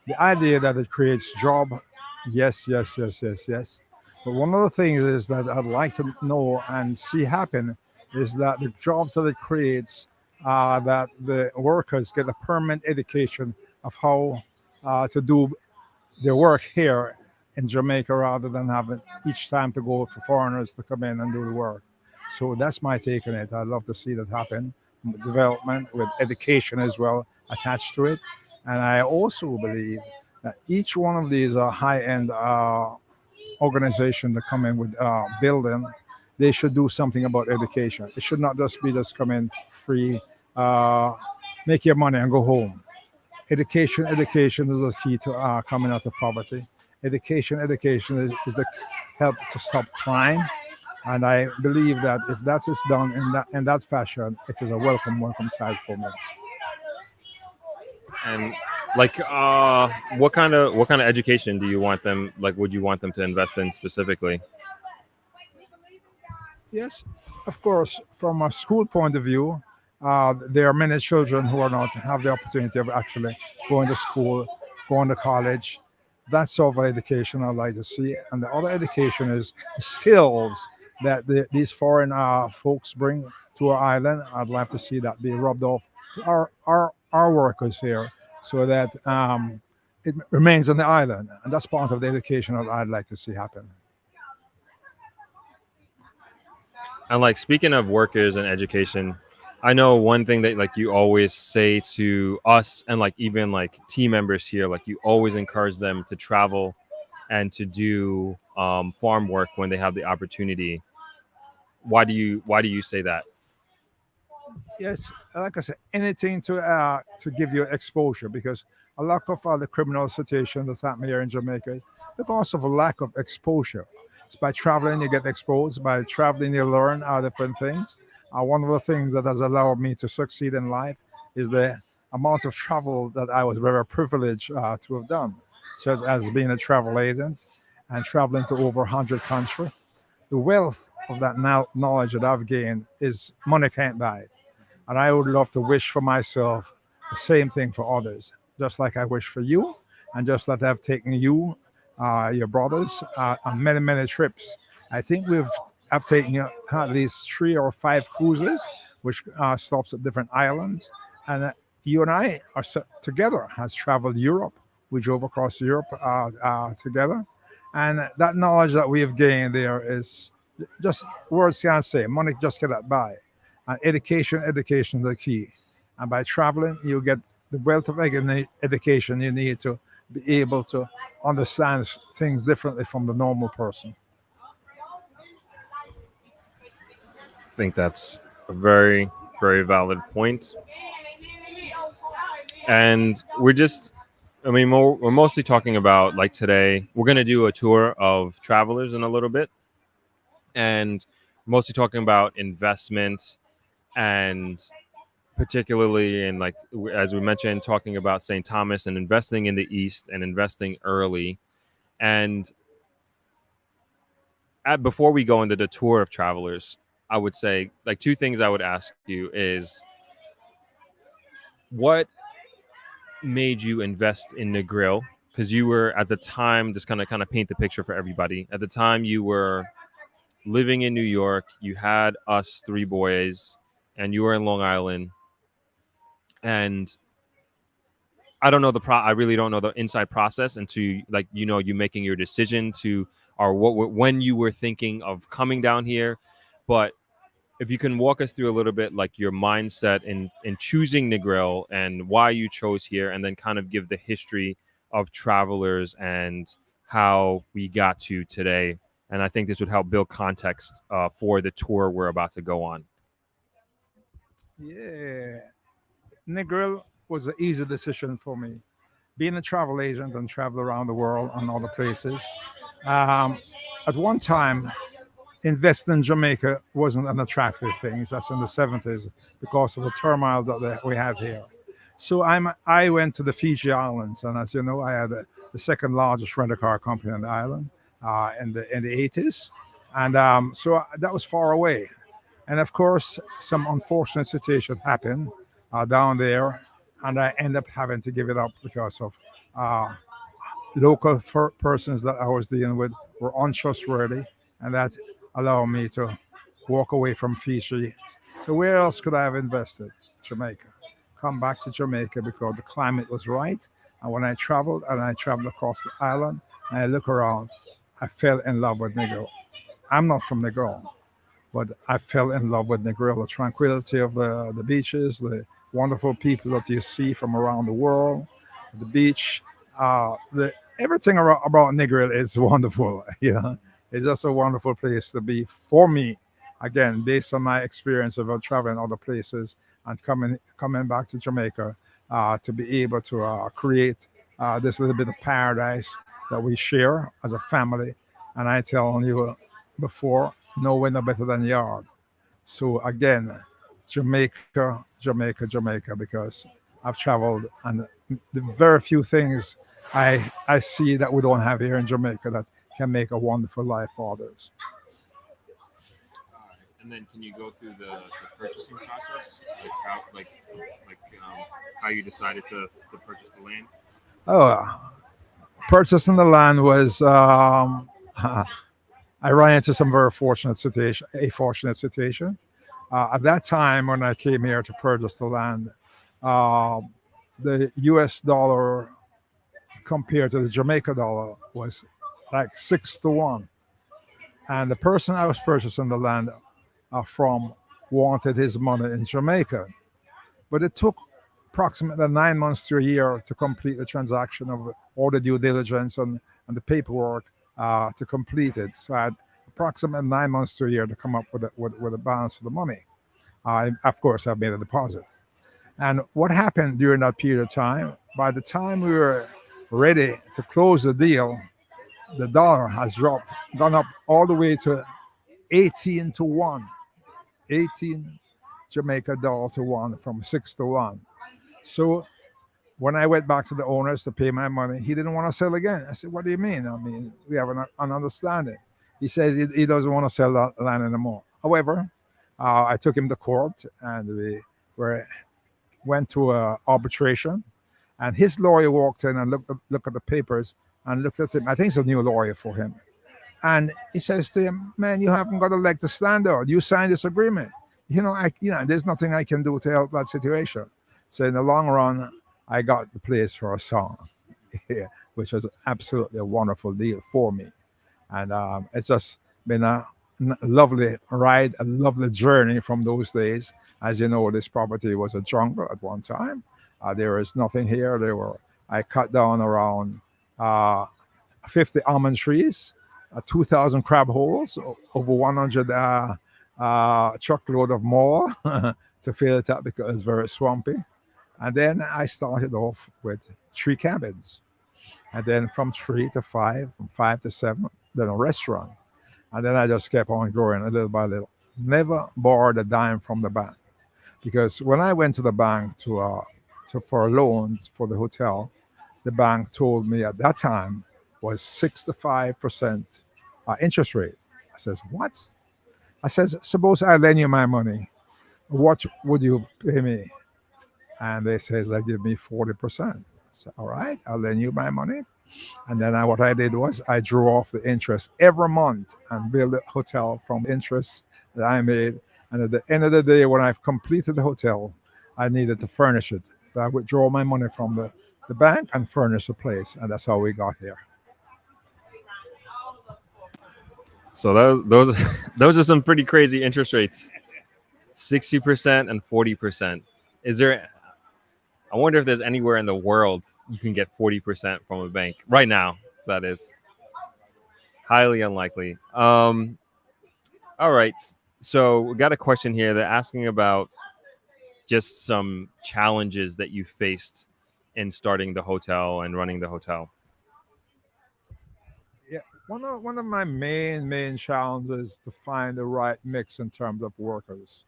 Speaker 3: the idea that it creates job, yes, yes, yes, yes, yes. But one of the things is that I'd like to know and see happen is that the jobs that it creates, that the workers get a permanent education of how to do their work here in Jamaica rather than having each time to go for foreigners to come in and do the work. So that's my take on it. I'd love to see that happen. Development with education as well attached to it. And I also believe that each one of these high-end organizations that come in with building, they should do something about education. It should not just come in free, uh, make your money and go home. Education is the key to coming out of poverty. Education is the help to stop crime, and I believe that if that is done in that fashion, it is a welcome side for me.
Speaker 2: And like, what kind of education do you want them? Like, would you want them to invest in specifically?
Speaker 3: Yes, of course. From a school point of view, there are many children who are not have the opportunity of actually going to school, going to college. That sort of education I'd like to see. And the other education is skills that these foreign folks bring to our island. I'd like to see that be rubbed off to our workers here, so that it remains on the island. And that's part of the education that I'd like to see happen.
Speaker 2: And like, speaking of workers and education, I know one thing that like you always say to us and like even like team members here, like you always encourage them to travel and to do farm work when they have the opportunity. Why do you say that?
Speaker 3: Yes, like I said, anything to give you exposure, because a lot of the criminal situation that's happening here in Jamaica is because of a lack of exposure. It's by traveling you get exposed. By traveling you learn different things. One of the things that has allowed me to succeed in life is the amount of travel that I was very privileged to have done, such as being a travel agent and traveling to over 100 countries. The wealth of that knowledge that I've gained is money can't buy it. And I would love to wish for myself the same thing for others, just like I wish for you, and just like I've taken you, your brothers, on many, many trips. I think I've taken at least 3 or 5 cruises, which stops at different islands. And you and I are together, has traveled Europe. We drove across Europe together. And that knowledge that we have gained there is Just words can't say. Money just cannot buy. And education is the key. And by traveling, you get the wealth of education you need to be able to understand things differently from the normal person.
Speaker 2: I think that's a very, very valid point. And I mean, we're mostly talking about like today, we're going to do a tour of travelers in a little bit. And mostly talking about investment and particularly in like, as we mentioned, talking about St. Thomas and investing in the East and investing early. And before we go into the tour of travelers, I would say like two things I would ask you is what made you invest in Negril? Because you were at the time, just kind of paint the picture for everybody. At the time, you were living in New York. You had us three boys, and you were in Long Island. And I don't know I really don't know the inside process into like you making your decision to or when you were thinking of coming down here, but if you can walk us through a little bit like your mindset in choosing Negril and why you chose here, and then kind of give the history of travelers and how we got to today. And I think this would help build context for the tour we're about to go on.
Speaker 3: Yeah. Negril was an easy decision for me. Being a travel agent and travel around the world and other places. Um, at one time, investing in Jamaica wasn't an attractive thing. That's in the 70s because of the turmoil that we have here. So I went to the Fiji Islands, and as you know, I had the second largest rental car company on the island in the 80s, and so that was far away. And of course, some unfortunate situation happened down there, and I ended up having to give it up because of uh, local persons that I was dealing with were untrustworthy, and that allowed me to walk away from Fiji. So where else could I have invested? Jamaica. Come back to Jamaica because the climate was right. And when I traveled across the island and I look around, I fell in love with Negril. I'm not from Negril, but I fell in love with Negril. The tranquility of the beaches, the wonderful people that you see from around the world, the beach, the everything about Negril is wonderful. It's just a wonderful place to be for me. Again, based on my experience of traveling other places and coming back to Jamaica to be able to create this little bit of paradise that we share as a family. And I tell you before, no winner better than yard. So again, Jamaica, because I've traveled and the very few things I see that we don't have here in Jamaica that can make a wonderful life for others.
Speaker 2: And then can you go through the purchasing process, how you decided to purchase the land?
Speaker 3: Oh, purchasing the land was I ran into some very fortunate situation. At that time, when I came here to purchase the land, uh, the U.S. dollar compared to the Jamaica dollar was like 6 to 1, and the person I was purchasing the land from wanted his money in Jamaica, but it took approximately 9 months to a year to complete the transaction of all the due diligence and the paperwork to complete it. So I had approximately 9 months to a year to come up with a balance of the money. Of course, I made a deposit. And what happened during that period of time, by the time we were ready to close the deal, the dollar has gone up all the way to 18 to 1, 18 Jamaica dollar to 1 from 6 to 1. So when I went back to the owners to pay my money, he didn't want to sell again. I said, "What do you mean? I mean, we have an understanding." He says he doesn't want to sell that land anymore. However, I took him to court, and we went to arbitration. And his lawyer walked in and looked at the papers and looked at him. I think it's a new lawyer for him. And he says to him, "Man, you haven't got a leg to stand on. You signed this agreement. There's nothing I can do to help that situation." So in the long run, I got the place for a song, which was absolutely a wonderful deal for me. And it's just been a lovely ride, a lovely journey from those days. As you know, this property was a jungle at one time. There is nothing here. I cut down around uh, 50 almond trees, 2,000 crab holes, over 100 truckload of more to fill it up because it's very swampy. And then I started off with 3 cabins. And then from 3 to 5, from 5 to 7, then a restaurant. And then I just kept on growing a little by little. Never borrowed a dime from the bank because when I went to the bank for a loan for the hotel, the bank told me at that time was 65% interest rate. I says, what? I says, suppose I lend you my money, what would you pay me? And they says, they give me 40%. I said, all right, I'll lend you my money. And then what I did was I drew off the interest every month and built a hotel from the interest that I made. And at the end of the day, when I've completed the hotel, I needed to furnish it. So I would draw my money from the bank and furnish the place. And that's how we got here.
Speaker 2: So those those are some pretty crazy interest rates. 60% and 40%. Is there I wonder if there's anywhere in the world you can get 40% from a bank right now. That is highly unlikely. All right. So we got a question here. They're asking about just some challenges that you faced in starting the hotel and running the hotel.
Speaker 3: Yeah, one of my main challenges to find the right mix in terms of workers,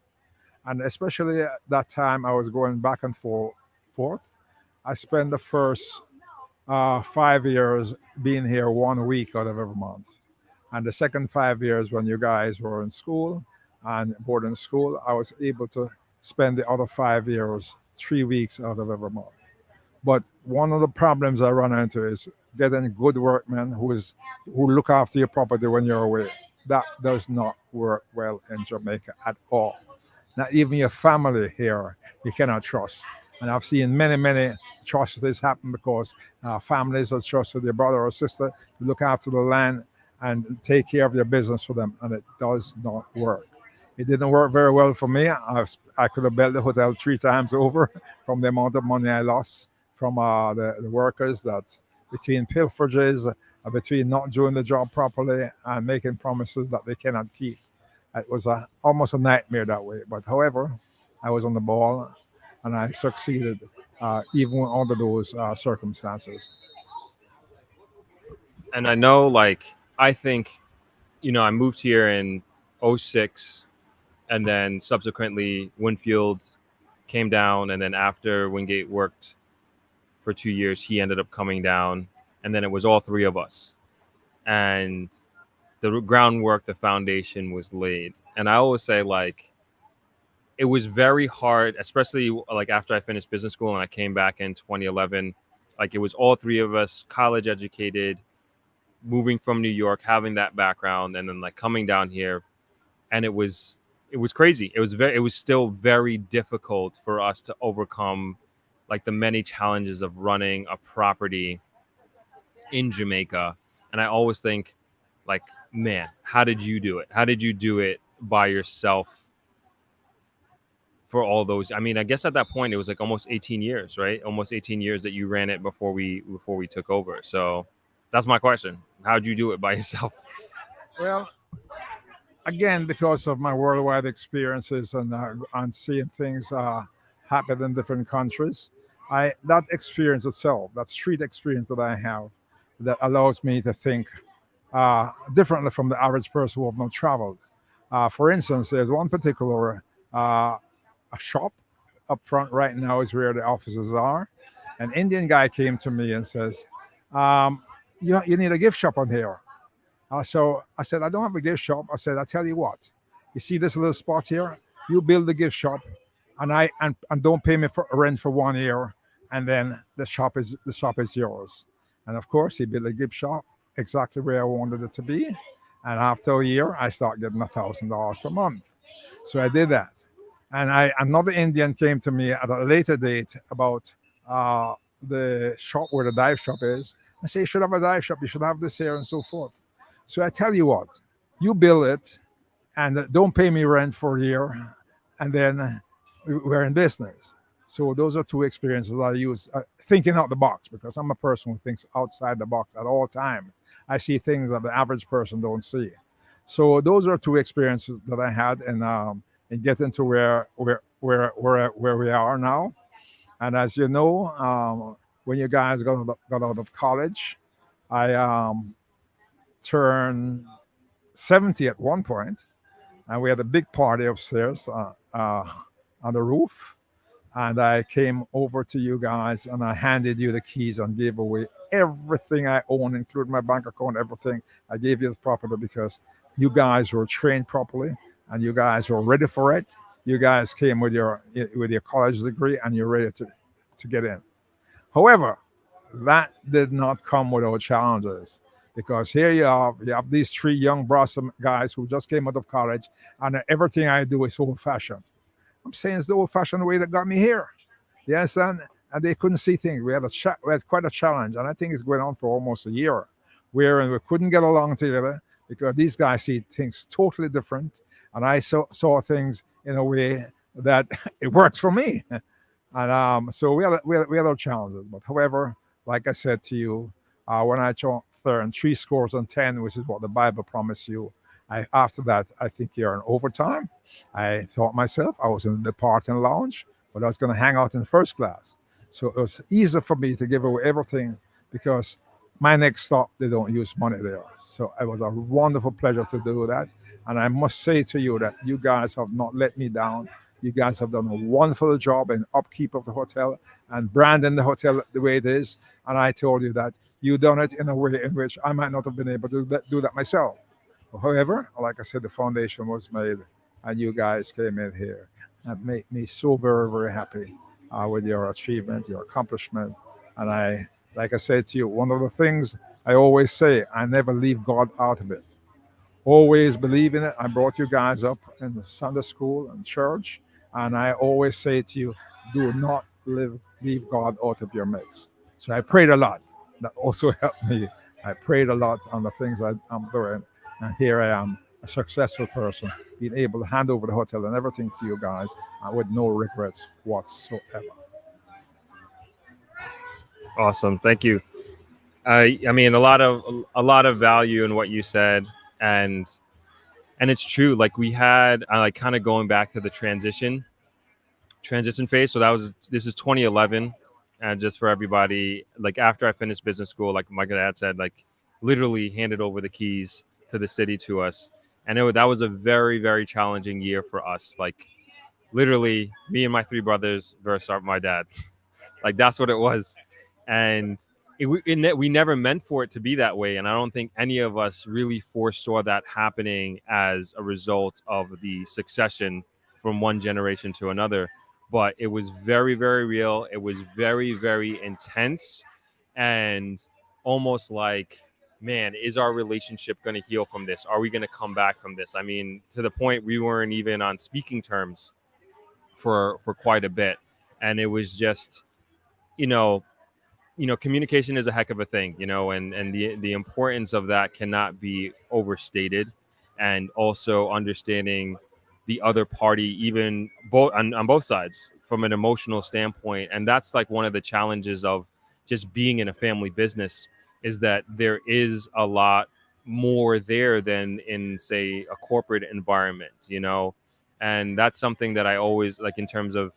Speaker 3: and especially at that time I was going back and forth. I spent the first 5 years being here 1 week out of every month, and the second 5 years when you guys were in school and boarding school, I was able to spend the other 5 years 3 weeks out of every month. But one of the problems I run into is getting good workmen who look after your property when you're away. That does not work well in Jamaica at all. Not even your family here you cannot trust. And I've seen many atrocities happen because families are trusted their brother or sister to look after the land and take care of their business for them, and it does not work. It didn't work very well for me. I could have built the hotel 3 times over from the amount of money I lost from the workers, that between pilferages, between not doing the job properly and making promises that they cannot keep. It was almost a nightmare that way. But however, I was on the ball and I succeeded even under those circumstances.
Speaker 2: And I know, like, I think, I moved here in '06, and then subsequently Winfield came down, and then after Wingate worked for 2 years, he ended up coming down, and then it was all three of us, and the groundwork, the foundation was laid. And I always say, like, it was very hard, especially like after I finished business school and I came back in 2011. Like, it was all three of us, college educated, moving from New York, having that background, and then like coming down here, and it was crazy. It was still very difficult for us to overcome like the many challenges of running a property in Jamaica. And I always think, like, man, how did you do it? How did you do it by yourself for all those? I mean, I guess at that point it was like almost 18 years, right? Almost 18 years that you ran it before we took over. So that's my question. How'd you do it by yourself?
Speaker 3: Well, again, because of my worldwide experiences and seeing things happen in different countries, that experience itself, that street experience that I have, that allows me to think differently from the average person who have not traveled. For instance, there's one particular a shop up front right now is where the offices are. An Indian guy came to me and says, you need a gift shop on here. So I said, I don't have a gift shop. I said, I tell you what, you see this little spot here? You build the gift shop and don't pay me for rent for 1 year, and then the shop is yours. And of course, he built a gift shop exactly where I wanted it to be. And after a year, I start getting $1,000 per month. So I did that. And another Indian came to me at a later date about the shop where the dive shop is. I say, you should have a dive shop. You should have this here and so forth. So I tell you what, you build it, and don't pay me rent for a year, and then we're in business. So those are two experiences I use, thinking out the box, because I'm a person who thinks outside the box at all time. I see things that the average person don't see. So those are two experiences that I had in getting to where we are now. And as you know, when you guys got out of college, I turned 70 at one point, and we had a big party upstairs on the roof. And I came over to you guys and I handed you the keys and gave away everything I own, including my bank account, everything. I gave you the property because you guys were trained properly and you guys were ready for it. You guys came with your college degree and you're ready to get in. However, that did not come without challenges, because here you have these three young blossom guys who just came out of college, and everything I do is old fashioned. I'm saying it's the old fashioned way that got me here. Yes, and they couldn't see things. We had quite a challenge, and I think it's going on for almost a year, where we couldn't get along together because these guys see things totally different, and I saw things in a way that it works for me. And so we had our challenges. But however, like I said to you, when I turned 70, which is what the Bible promised you, after that, I think you're in overtime. I thought myself, I was in the parking lounge, but I was going to hang out in first class. So it was easy for me to give away everything because my next stop, they don't use money there. So it was a wonderful pleasure to do that. And I must say to you that you guys have not let me down. You guys have done a wonderful job in upkeep of the hotel and branding the hotel the way it is. And I told you that you done it in a way in which I might not have been able to do that myself. However, like I said, the foundation was made, and you guys came in here and made me so very, very happy with your achievement, your accomplishment. And like I said to you, one of the things I always say, I never leave God out of it. Always believe in it. I brought you guys up in the Sunday school and church, and I always say to you, do not leave God out of your mix. So I prayed a lot. That also helped me. I prayed a lot on the things I'm doing. And here I am, a successful person, being able to hand over the hotel and everything to you guys with no regrets whatsoever.
Speaker 2: Awesome. Thank you. I mean, a lot of value in what you said, and it's true. Like we had, like kind of going back to the transition phase. So this is 2011, and just for everybody, like after I finished business school, like my dad said, like literally handed over the keys to the city to us, and that was a very, very challenging year for us. Like literally, me and my three brothers versus my dad. Like that's what it was, and we never meant for it to be that way, and I don't think any of us really foresaw that happening as a result of the succession from one generation to another. But it was very, very real. It was very, very intense, and almost like, man, is our relationship going to heal from this? Are we going to come back from this? I mean, to the point we weren't even on speaking terms for quite a bit, and it was just, communication is a heck of a thing, and the importance of that cannot be overstated, and also understanding the other party, even both on both sides from an emotional standpoint. And that's like one of the challenges of just being in a family business, is that there is a lot more there than in, say, a corporate environment, and that's something that I always like in terms of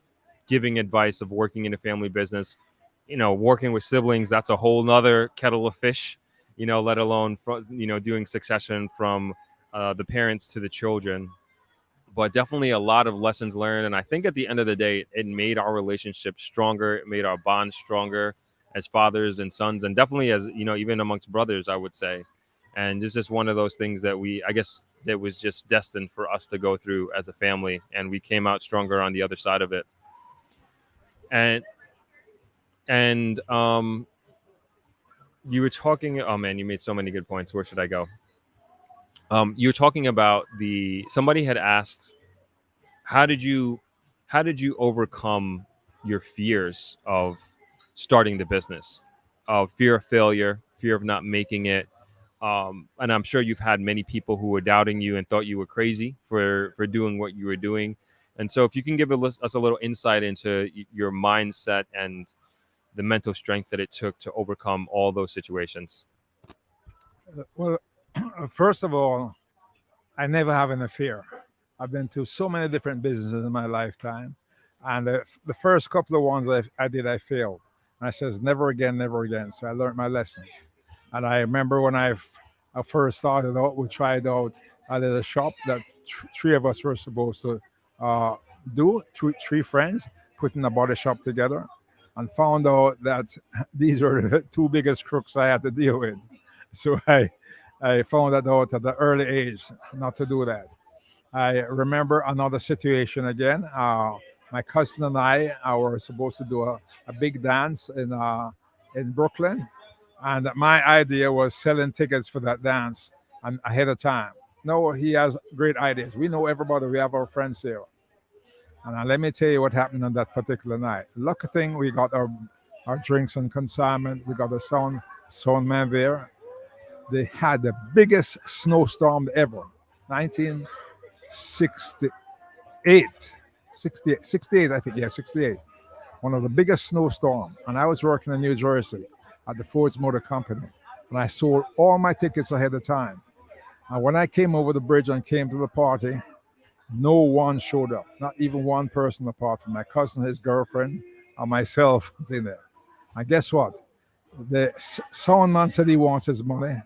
Speaker 2: giving advice of working in a family business. Working with siblings, that's a whole nother kettle of fish, let alone, doing succession from the parents to the children. But definitely a lot of lessons learned. And I think at the end of the day, it made our relationship stronger. It made our bond stronger as fathers and sons, and definitely as, even amongst brothers, I would say. And this is one of those things that I guess that was just destined for us to go through as a family. And we came out stronger on the other side of it. And you were talking, oh man, you made so many good points. Where should I go? You were talking about somebody had asked, how did you overcome your fears of starting the business, of fear of failure, fear of not making it? and I'm sure you've had many people who were doubting you and thought you were crazy for doing what you were doing. And so if you can give us a little insight into your mindset and the mental strength that it took to overcome all those situations.
Speaker 3: Well, first of all, I never have any fear. I've been to so many different businesses in my lifetime, and the first couple of ones I did, I failed. And I says, never again, never again. So I learned my lessons. And I remember when I first started out, we tried out at a shop that three of us were supposed to do, three friends, putting a body shop together, and found out that these were the two biggest crooks I had to deal with. So I found that out at the early age not to do that. I remember another situation again. My cousin and I were supposed to do a big dance in Brooklyn, and my idea was selling tickets for that dance and ahead of time. No, he has great ideas. We know everybody. We have our friends here. And let me tell you what happened on that particular night. Lucky thing, we got our drinks and consignment. We got a sound man there. They had the biggest snowstorm ever. 68, I think. Yeah, 68. One of the biggest snowstorms. And I was working in New Jersey at the Ford's Motor Company. And I sold all my tickets ahead of time. And when I came over the bridge and came to the party, no one showed up. Not even one person apart from my cousin, his girlfriend, and myself in there. And guess what? The sound man said he wants his money.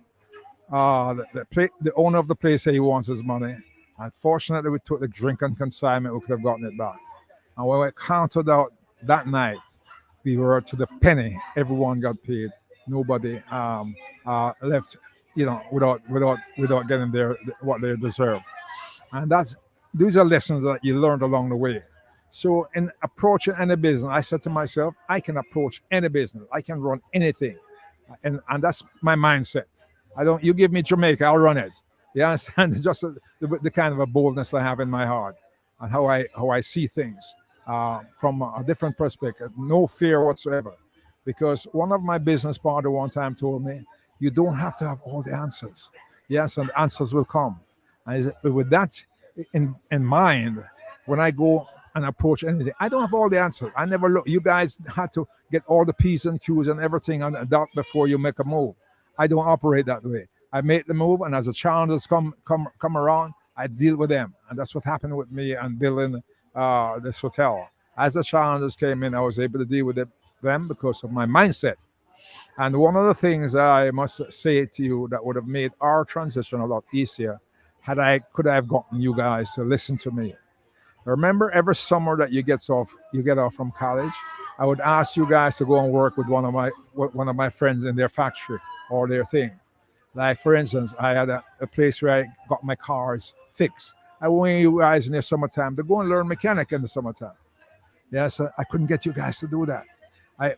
Speaker 3: The owner of the place said he wants his money. Unfortunately, we took the drink and consignment. We could have gotten it back. And when we counted out that night, we were to the penny. Everyone got paid. Nobody left, without getting what they deserve. And these are lessons that you learned along the way. So in approaching any business, I said to myself, I can approach any business. I can run anything. And that's my mindset. You give me Jamaica, I'll run it. You understand? Just the kind of a boldness I have in my heart and how I see things from a different perspective. No fear whatsoever. Because one of my business partners one time told me, you don't have to have all the answers. Yes, and answers will come. And with that in mind, when I go and approach anything, I don't have all the answers. I never look. You guys had to get all the P's and Q's and everything on that before you make a move. I don't operate that way. I make the move, and as the challenges come around, I deal with them. And that's what happened with me and building this hotel. As the challenges came in, I was able to deal with them because of my mindset. And one of the things I must say to you that would have made our transition a lot easier could I have gotten you guys to listen to me. Remember, every summer that you get off from college, I would ask you guys to go and work with one of my friends in their factory or their thing. Like, for instance, I had a place where I got my cars fixed. I wanted you guys in the summertime to go and learn mechanic in the summertime. Yes, I couldn't get you guys to do that.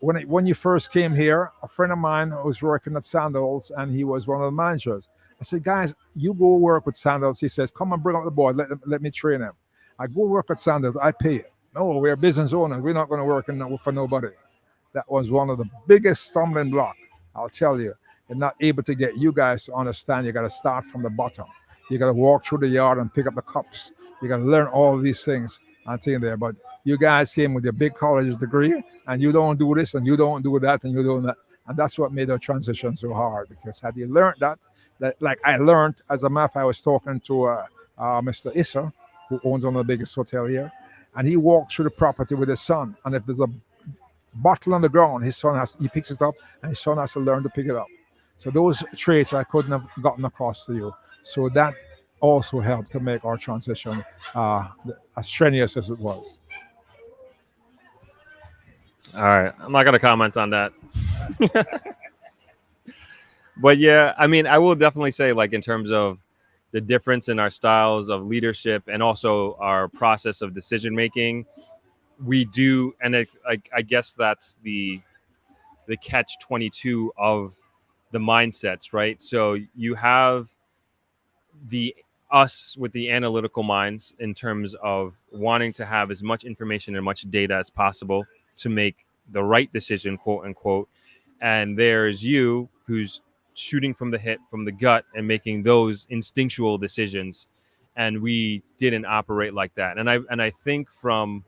Speaker 3: When you first came here, a friend of mine was working at Sandals, and he was one of the managers. I said, guys, you go work with Sandals. He says, come and bring up the boy. Let me train him. I go work at Sandals. I pay it. No, we're business owners. We're not going to work for nobody. That was one of the biggest stumbling blocks, I'll tell you. They're not able to get you guys to understand. You got to start from the bottom. You got to walk through the yard and pick up the cups. You got to learn all these things until there. But you guys came with your big college degree, and you don't do this, and you don't do that, and you don't that. And that's what made the transition so hard. Because had you learned that like I learned, as a matter of fact, I was talking to Mr. Issa, who owns one of the biggest hotel here, and he walked through the property with his son. And if there's a bottle on the ground, he picks it up, and his son has to learn to pick it up. So those traits I couldn't have gotten across to you. So that also helped to make our transition as strenuous as it was.
Speaker 2: All right. I'm not going to comment on that. But yeah, I mean, I will definitely say, like, in terms of the difference in our styles of leadership and also our process of decision making, we do. And I guess that's the catch-22 of the mindsets, right? So you have us with the analytical minds in terms of wanting to have as much information and much data as possible to make the right decision, quote unquote. And there's you who's shooting from the hip, from the gut, and making those instinctual decisions. And we didn't operate like that. And I think from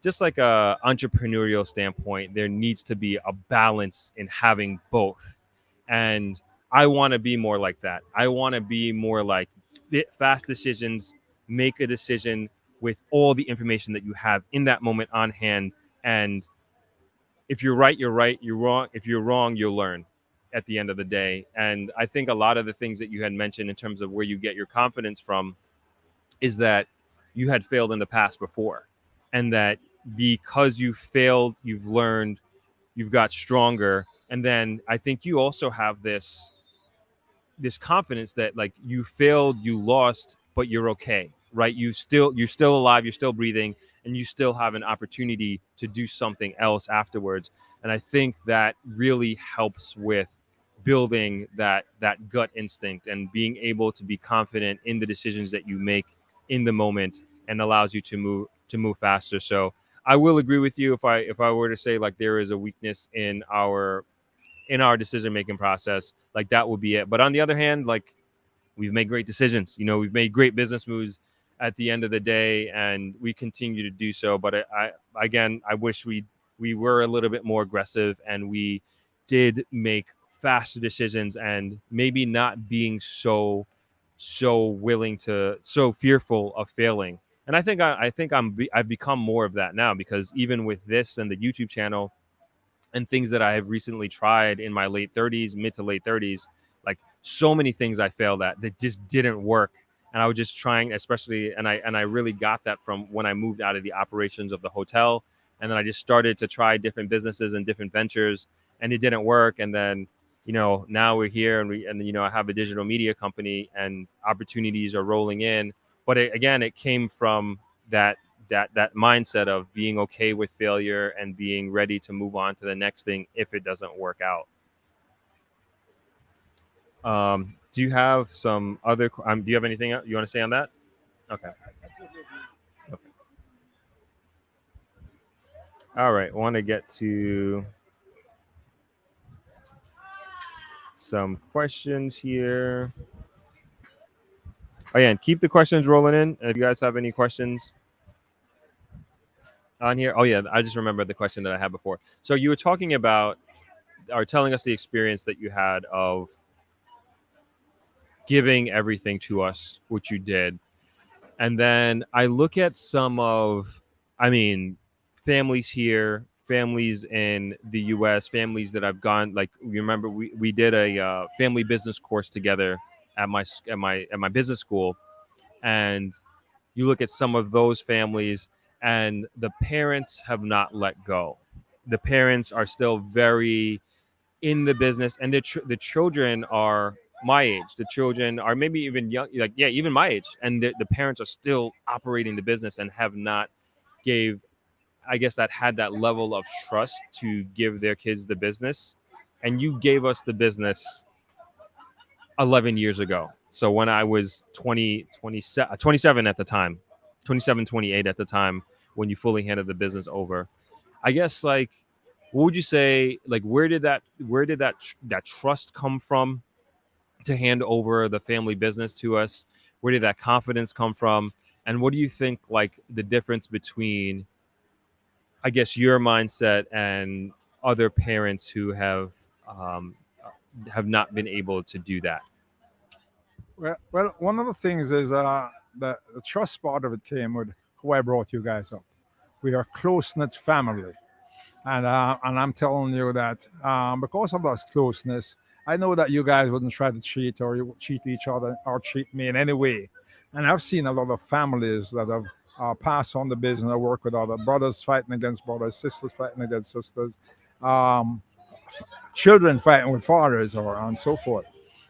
Speaker 2: just like a entrepreneurial standpoint, there needs to be a balance in having both. And I want to be more like that. I want to be more like fast decisions, make a decision with all the information that you have in that moment on hand. And if you're right, you're right. You're wrong. If you're wrong, you'll learn at the end of the day. And I think a lot of the things that you had mentioned in terms of where you get your confidence from is that you had failed in the past before, and that because you failed, you've learned, you've got stronger. And then I think you also have this confidence that like you failed, you lost, but you're okay, right? You're still alive, you're still breathing, and you still have an opportunity to do something else afterwards. And I think that really helps with building that gut instinct and being able to be confident in the decisions that you make in the moment, and allows you to move faster. So I will agree with you if I were to say like there is a weakness in our decision making process, like that would be it. But on the other hand, like we've made great decisions, we've made great business moves at the end of the day, and we continue to do so. But I wish we were a little bit more aggressive, and we did make faster decisions, and maybe not being so willing to, so fearful of failing. And I think I've become more of that now, because even with this and the YouTube channel and things that I have recently tried in my mid to late 30s, like so many things I failed at that just didn't work. And I was just trying, especially, and I really got that from when I moved out of the operations of the hotel. And then I just started to try different businesses and different ventures, and it didn't work. And then, now we're here, and I have a digital media company, and opportunities are rolling in. But it came from that mindset of being okay with failure and being ready to move on to the next thing if it doesn't work out. Do you have some other? Do you have anything you want to say on that? Okay. All right. I want to get to some questions here. Oh yeah, and keep the questions rolling in. And if you guys have any questions on here, oh yeah, I just remembered the question that I had before. So you were talking about, or telling us the experience that you had of giving everything to us, which you did. And then I look at some of, families here, families in the US, families that I've gone, like, you remember we did a family business course together at my business school. And you look at some of those families, and the parents have not let go. The parents are still very in the business, and the children are my age. The children are maybe even young, even my age, and the parents are still operating the business and have not had that level of trust to give their kids the business. And you gave us the business 11 years ago. So when I was 27 at the time, 27, 28 at the time, when you fully handed the business over, I guess, like, what would you say, like, where did that trust come from to hand over the family business to us? Where did that confidence come from? And what do you think, like, the difference between, I guess, your mindset and other parents who have not been able to do that?
Speaker 3: Well, one of the things is the trust part of it came with who I brought you guys up. We are a close-knit family. And I'm telling you that because of that closeness, I know that you guys wouldn't try to cheat or cheat each other or cheat me in any way. And I've seen a lot of families that have passed on the business. I work with other brothers fighting against brothers, sisters fighting against sisters, children fighting with fathers, and so forth,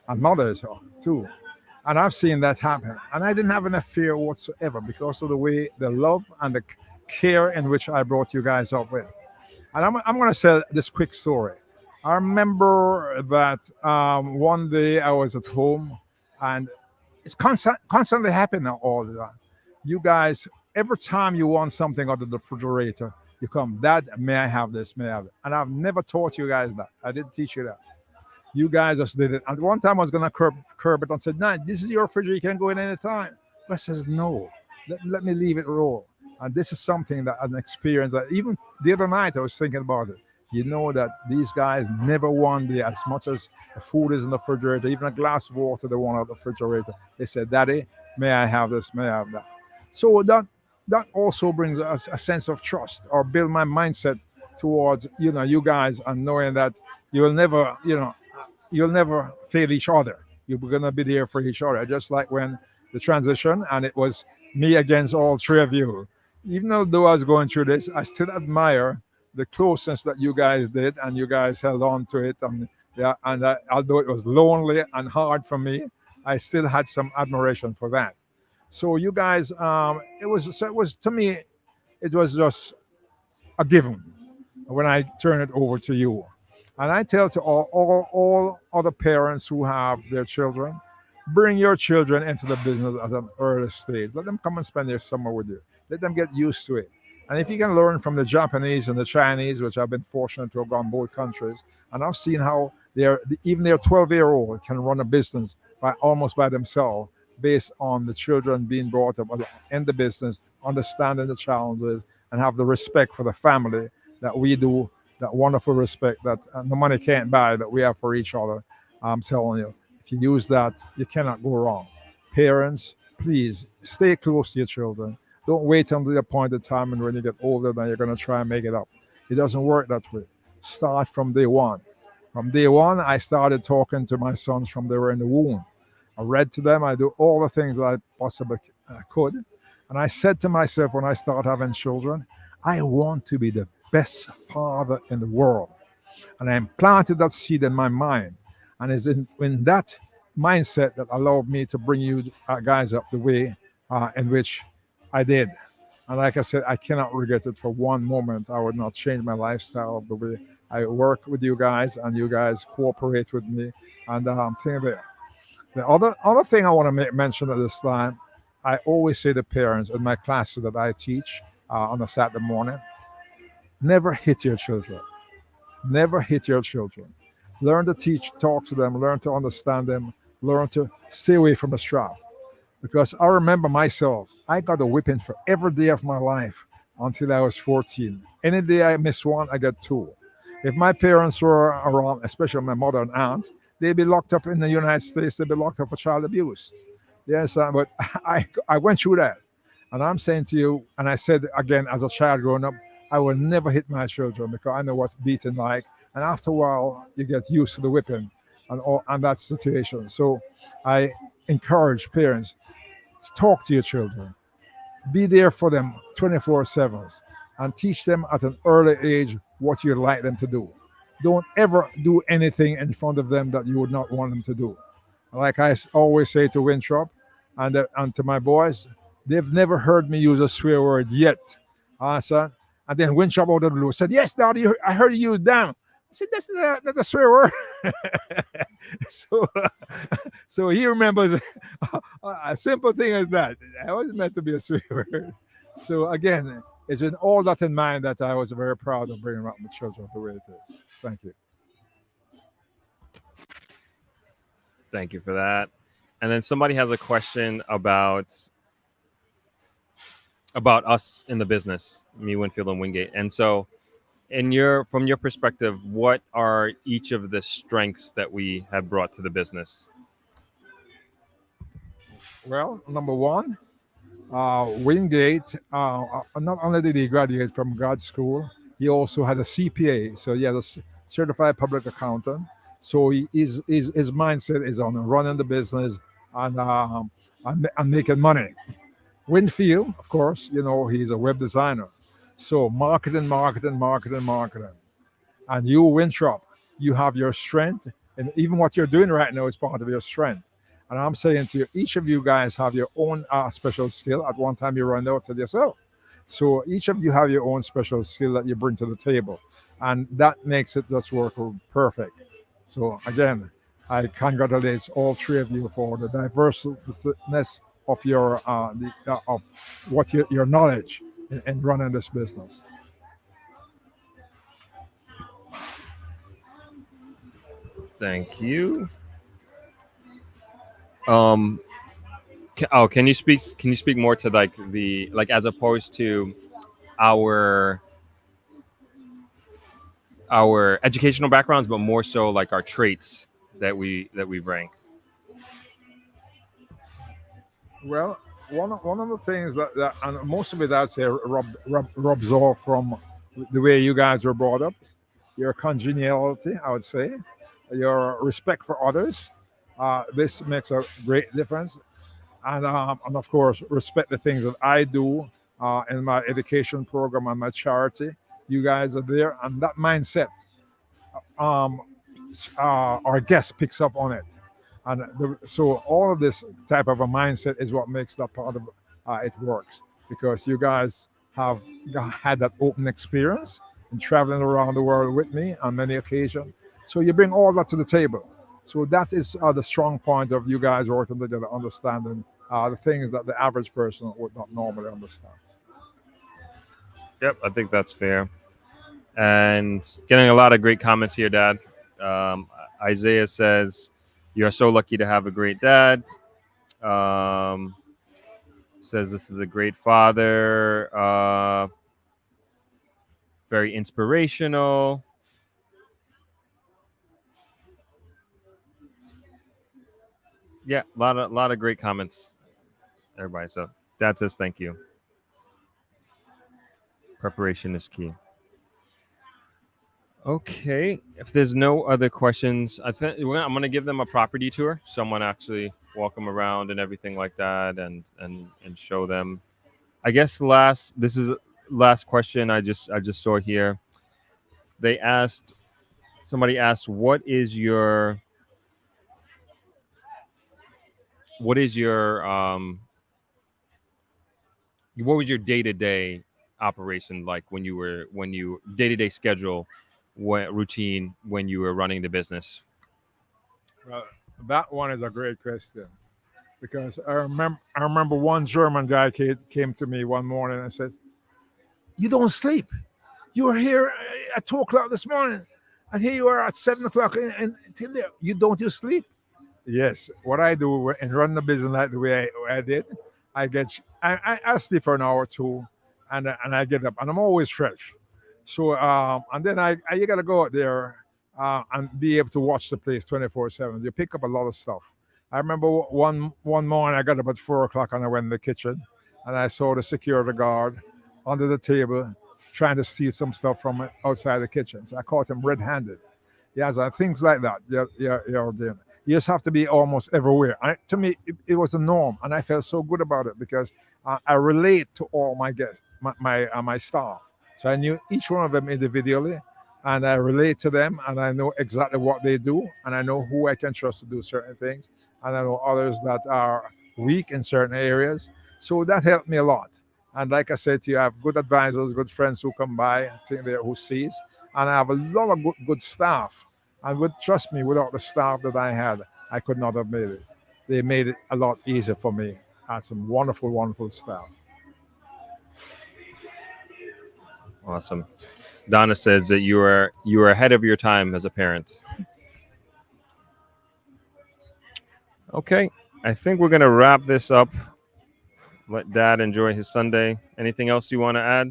Speaker 3: and mothers too. And I've seen that happen. And I didn't have any fear whatsoever because of the love and the care in which I brought you guys up with. And I'm going to tell this quick story. I remember that one day I was at home, and it's constantly happening all the time. You guys, every time you want something out of the refrigerator, you come, Dad, may I have this? May I have it? And I've never taught you guys that. I didn't teach you that. You guys just did it. And one time I was gonna curb it and said, "Nah, this is your fridge. You can go in anytime." But I says, "No, let me leave it roll." And this is something that an experience that even the other night I was thinking about it. You know that these guys never one day, as much as the food is in the refrigerator, even a glass of water they want out of the refrigerator. They said, "Daddy, may I have this? May I have that?" So that also brings us a sense of trust, or build my mindset towards you guys, and knowing that you will never you'll never fail each other. You're gonna be there for each other, just like when the transition and it was me against all three of you. Even though I was going through this, I still admire the closeness that you guys did, and you guys held on to it. And yeah, and although it was lonely and hard for me, I still had some admiration for that. So you guys, it was to me, it was just a given when I turn it over to you. And I tell to all other parents who have their children, bring your children into the business at an early stage. Let them come and spend their summer with you. Let them get used to it. And if you can learn from the Japanese and the Chinese, which I've been fortunate to have gone both countries, and I've seen how even their 12-year-old can run a business almost by themselves, based on the children being brought up in the business, understanding the challenges, and have the respect for the family that we do, that wonderful respect that the money can't buy, that we have for each other. I'm telling you, if you use that, you cannot go wrong. Parents, please stay close to your children. Don't wait until the appointed time and when you get older, then you're going to try and make it up. It doesn't work that way. Start from day one. From day one, I started talking to my sons from they were in the womb. I read to them. I do all the things that I possibly could. And I said to myself when I started having children, I want to be the best father in the world. And I implanted that seed in my mind. And it's in that mindset that allowed me to bring you guys up the way in which I did. And like I said, I cannot regret it for one moment. I would not change my lifestyle of the way I work with you guys, and you guys cooperate with me. And the other thing I want to mention at this time, I always say to parents in my classes that I teach on a Saturday morning, never hit your children. Never hit your children. Learn to teach, talk to them, learn to understand them, learn to stay away from the strap. Because I remember myself, I got a whipping for every day of my life until I was 14. Any day I miss one, I get two. If my parents were around, especially my mother and aunt, they'd be locked up in the United States, they'd be locked up for child abuse. Yes, but I went through that. And I'm saying to you, and I said again as a child growing up, I will never hit my children because I know what beating like. And after a while, you get used to the whipping and that situation. So I encourage parents, talk to your children. Be there for them 24/7 and teach them at an early age what you'd like them to do. Don't ever do anything in front of them that you would not want them to do. Like I always say to Winthrop and to my boys, they've never heard me use a swear word yet. Son. And then Winthrop out of the blue said, "Yes, Daddy, I heard you use damn." I said, "That's a swear word." so he remembers a simple thing as that. I was meant to be a swear word. So again, it's with all that in mind that I was very proud of bringing up my children the way it is. Thank you.
Speaker 2: Thank you for that. And then somebody has a question about us in the business, me, Winfield, and Wingate. And so, from your perspective, what are each of the strengths that we have brought to the business?
Speaker 3: Well, number one, Wingate, not only did he graduate from grad school, he also had a CPA. So he has a certified public accountant. So his mindset is on running the business and making money. Winfield, of course, he's a web designer. So marketing. And you, Winthrop, you have your strength. And even what you're doing right now is part of your strength. And I'm saying to you, each of you guys have your own special skill. At one time, you run out to yourself. So each of you have your own special skill that you bring to the table. And that makes it just work perfect. So again, I congratulate all three of you for the diverseness of your of what your knowledge in running this business.
Speaker 2: Thank you. Can you speak more to like the like as opposed to our our educational backgrounds, but more so like our traits that we bring.
Speaker 3: Well, one of the things that and most of it I'd say rubs off from the way you guys were brought up, your congeniality, I would say, your respect for others. This makes a great difference, and of course, respect the things that I do in my education program and my charity. You guys are there, and that mindset, um, our guest picks up on it, and so all of this type of a mindset is what makes that part of it works, because you guys have had that open experience and traveling around the world with me on many occasions. So you bring all that to the table. So that is the strong point of you guys working together, understanding the things that the average person would not normally understand.
Speaker 2: Yep, I think that's fair. And getting a lot of great comments here, Dad. Um, Isaiah says, "You are so lucky to have a great dad." Um, says this is a great father. Very inspirational. Yeah, lot of great comments, everybody. So Dad says thank you. Preparation is key. Okay, if there's no other questions, I think I'm gonna give them a property tour. Someone actually walk them around and everything like that, and show them. I guess this is last question. I just saw here. They asked somebody asked what is your what was your day to day operation like when you day to day schedule, what routine when you were running the business?
Speaker 3: Well, that one is a great question, because I remember one German guy came to me one morning and says, "You don't sleep. You were here at 2 o'clock this morning, and here you are at 7 o'clock, and till there. You sleep?" Yes, what I do and run the business like the way I did, I sleep for an hour or two, and I get up, and I'm always fresh. So and then you got to go out there and be able to watch the place 24/7. You pick up a lot of stuff. I remember one morning I got up at 4 o'clock and I went in the kitchen, and I saw the security guard under the table trying to steal some stuff from outside the kitchen. So I caught him red-handed. Yes, things like that. You're doing. You just have to be almost everywhere. To me, it was a norm, and I felt so good about it, because I relate to all my guests, my staff. So I knew each one of them individually, and I relate to them, and I know exactly what they do, and I know who I can trust to do certain things, and I know others that are weak in certain areas. So that helped me a lot. And like I said to you, I have good advisors, good friends who come by, who sees, and I have a lot of good staff. And trust me, without the staff that I had, I could not have made it. They made it a lot easier for me. I had some wonderful, wonderful staff.
Speaker 2: Awesome. Donna says that you are ahead of your time as a parent. Okay, I think we're gonna wrap this up. Let Dad enjoy his Sunday. Anything else you want to add?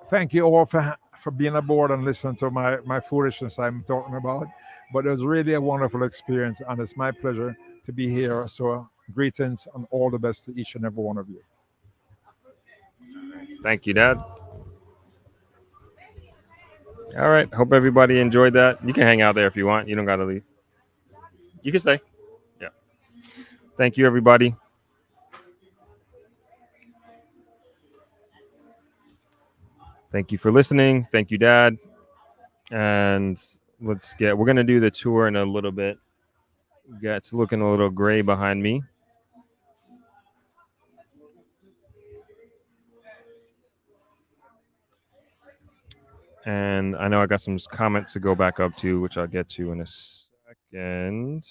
Speaker 3: Thank you all for being aboard and listening to my foolishness I'm talking about. But it was really a wonderful experience, and it's my pleasure to be here. So greetings and all the best to each and every one of you.
Speaker 2: Thank you, Dad. All right. Hope everybody enjoyed that. You can hang out there if you want. You don't got to leave. You can stay. Yeah. Thank you, everybody. Thank you for listening. Thank you, Dad. And we're going to do the tour in a little bit. Yeah, it's looking a little gray behind me. And I know I got some comments to go back up to, which I'll get to in a second.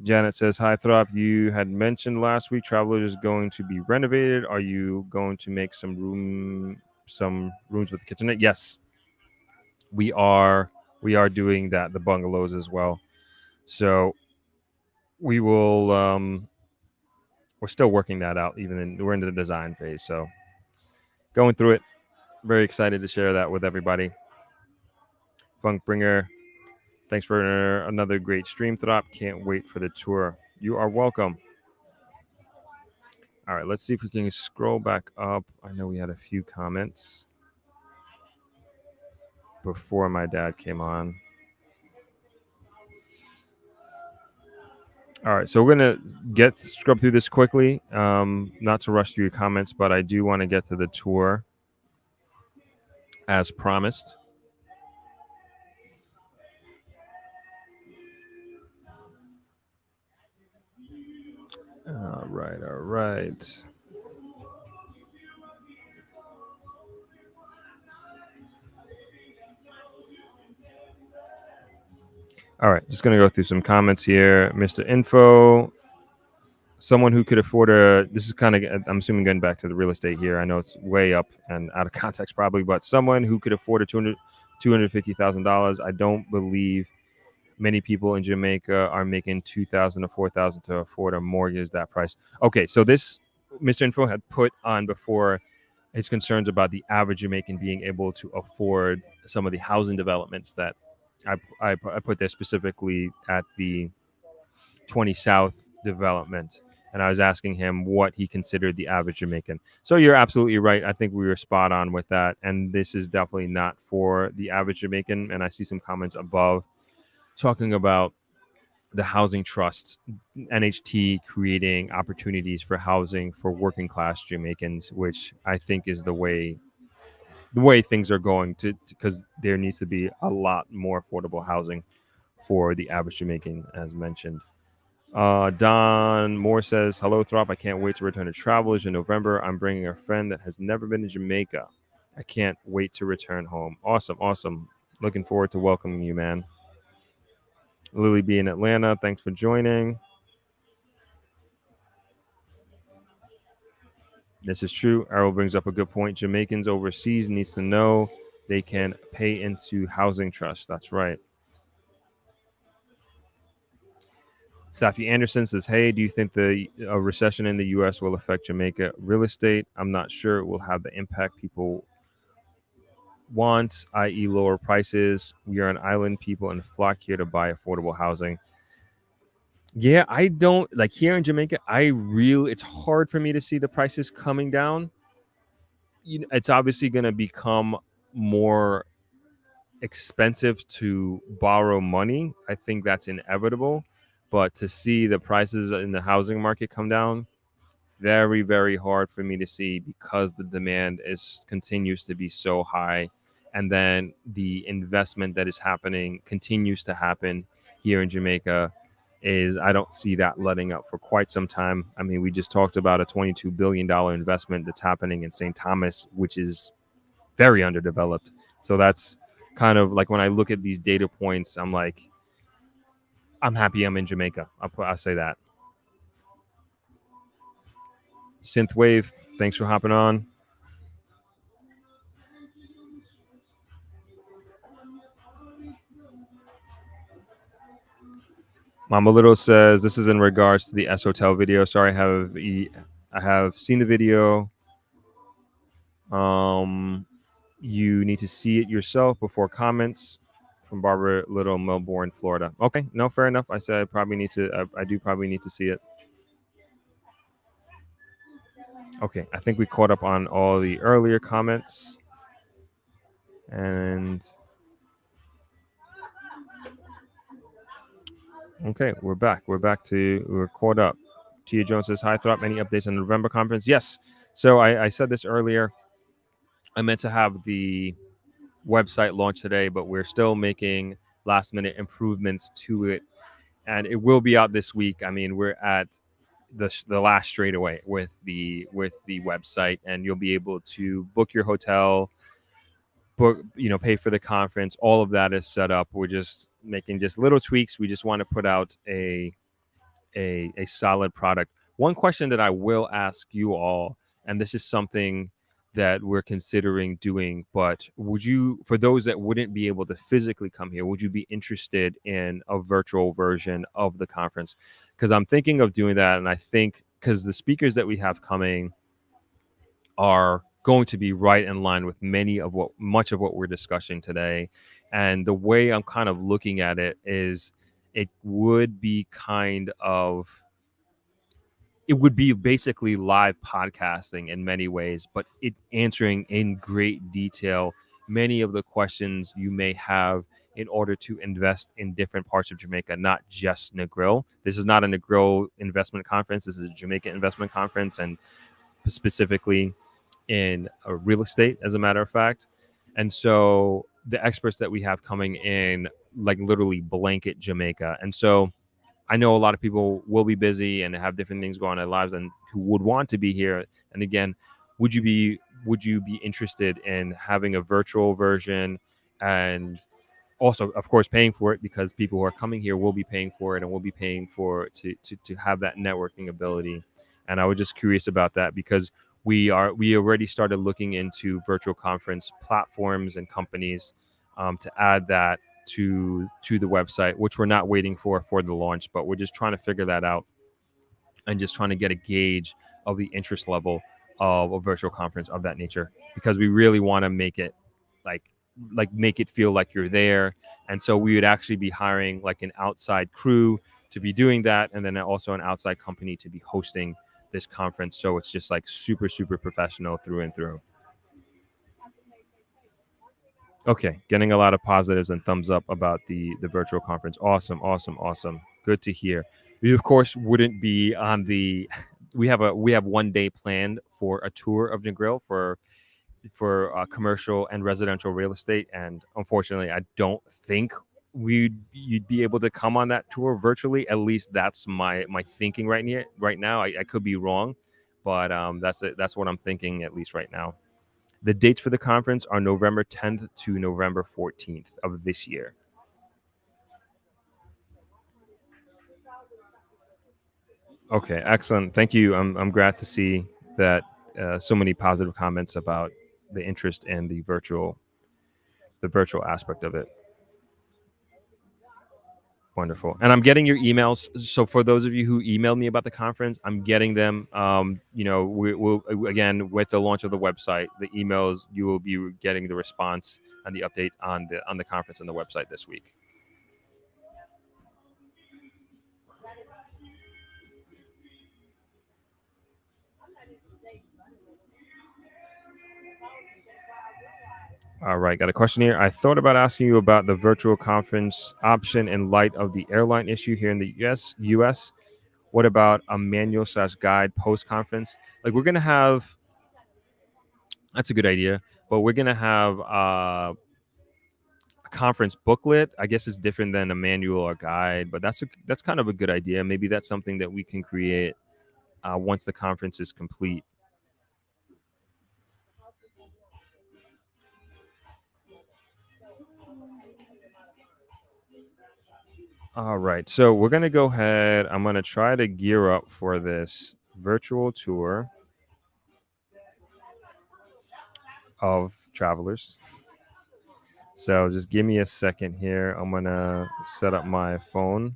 Speaker 2: Janet says, "Hi, Throp. You had mentioned last week Traveler is going to be renovated. Are you going to make some some rooms with the kitchenette. Yes, we are doing that, the bungalows as well. So we will we're still working that out, we're in the design phase, so going through it. Very excited to share that with everybody. Funkbringer, thanks for another great stream, Throp. Can't wait for the tour. You are welcome. All right, let's see if we can scroll back up. I know we had a few comments before my dad came on. All right, so we're gonna scrub through this quickly. Not to rush through your comments, but I do want to get to the tour as promised. All right. All right, just going to go through some comments here. Mr. Info, someone who could afford this is kind of, I'm assuming, getting back to the real estate here. I know it's way up and out of context probably, but someone who could afford $250,000. I don't believe many people in Jamaica are making $2,000 or $4,000 to afford a mortgage that price. Okay, so this Mr. Info had put on before his concerns about the average Jamaican being able to afford some of the housing developments that I put there, specifically at the 20 South development. And I was asking him what he considered the average Jamaican. So you're absolutely right. I think we were spot on with that. And this is definitely not for the average Jamaican. And I see some comments above talking about the housing trusts, NHT creating opportunities for housing for working class Jamaicans, which I think is the way things are going to, because there needs to be a lot more affordable housing for the average Jamaican, as mentioned. Don Moore says, hello, Throp. I can't wait to return to Travelers in November. I'm bringing a friend that has never been to Jamaica. I can't wait to return home. Awesome. Looking forward to welcoming you, man. Lily B in Atlanta, thanks for joining. This is true. Errol brings up a good point. Jamaicans overseas needs to know they can pay into housing trust. That's right. Safi Anderson says, hey, do you think a recession in the U.S. will affect Jamaica real estate? I'm not sure it will have the impact people want, i.e. lower prices. We are an island people and flock here to buy affordable housing. Yeah, I don't like here in Jamaica. It's hard for me to see the prices coming down. It's obviously going to become more expensive to borrow money. I think that's inevitable. But to see the prices in the housing market come down, very, very hard for me to see, because the demand continues to be so high. And then the investment that is happening continues to happen here in Jamaica. I don't see that letting up for quite some time. I mean, we just talked about a $22 billion investment that's happening in St. Thomas, which is very underdeveloped. So that's kind of like, when I look at these data points, I'm like, I'm happy I'm in Jamaica. I'll say that. Synthwave, thanks for hopping on. Mama Little says, this is in regards to the S Hotel video. Sorry, I have seen the video. You need to see it yourself before comments. From Barbara Little, Melbourne, Florida. Okay, no, fair enough. I said I probably need to. I do probably need to see it. Okay, I think we caught up on all the earlier comments, and okay, we're back. We're caught up. Tia Jones says, hi, Throp. Any updates on the November conference? Yes. So I said this earlier. I meant to have the website launch today, but we're still making last minute improvements to it, and it will be out this week. I mean, we're at the last straightaway with the website, and you'll be able to book your hotel, pay for the conference. All of that is set up. We're just making just little tweaks. We just want to put out a solid product. One question that I will ask you all, and this is something that we're considering doing. But would you, for those that wouldn't be able to physically come here, would you be interested in a virtual version of the conference? Because I'm thinking of doing that, and I think because the speakers that we have coming are going to be right in line with much of what we're discussing today. And the way I'm kind of looking at it is it would be basically live podcasting in many ways, but it answering in great detail many of the questions you may have in order to invest in different parts of Jamaica, not just Negril. This is not a Negril investment conference. This is a Jamaica investment conference, and specifically in real estate, as a matter of fact. And so the experts that we have coming in, like, literally blanket Jamaica. And so I know a lot of people will be busy and have different things going on in their lives and who would want to be here. And again, would you be interested in having a virtual version, and also, of course, paying for it, because people who are coming here will be paying for it and will be paying for to have that networking ability. And I was just curious about that, because we already started looking into virtual conference platforms and companies to add that to the website, which we're not waiting for the launch, but we're just trying to figure that out and just trying to get a gauge of the interest level of a virtual conference of that nature, because we really want to make it make it feel like you're there. And so we would actually be hiring like an outside crew to be doing that, and then also an outside company to be hosting this conference, so it's just like super professional through and through. Okay, getting a lot of positives and thumbs up about the virtual conference. Awesome. Good to hear. We of course wouldn't be on the. We have 1 day planned for a tour of Negril for commercial and residential real estate, and unfortunately, I don't think you'd be able to come on that tour virtually. At least that's my thinking right now. I could be wrong, but that's what I'm thinking, at least right now. The dates for the conference are November 10th to November 14th of this year. Okay, excellent. Thank you. I'm glad to see that so many positive comments about the interest in the virtual aspect of it. Wonderful. And I'm getting your emails. So for those of you who emailed me about the conference, I'm getting them. We'll again, with the launch of the website, the emails, you will be getting the response and the update on the conference and the website this week. All right, got a question here. I thought about asking you about the virtual conference option in light of the airline issue here in the US. What about a manual / guide post-conference? Like, we're going to have, that's a good idea, but we're going to have a conference booklet. I guess it's different than a manual or guide, but that's kind of a good idea. Maybe that's something that we can create once the conference is complete. All right, so we're going to go ahead. I'm going to try to gear up for this virtual tour of Travelers. So just give me a second here. I'm going to set up my phone.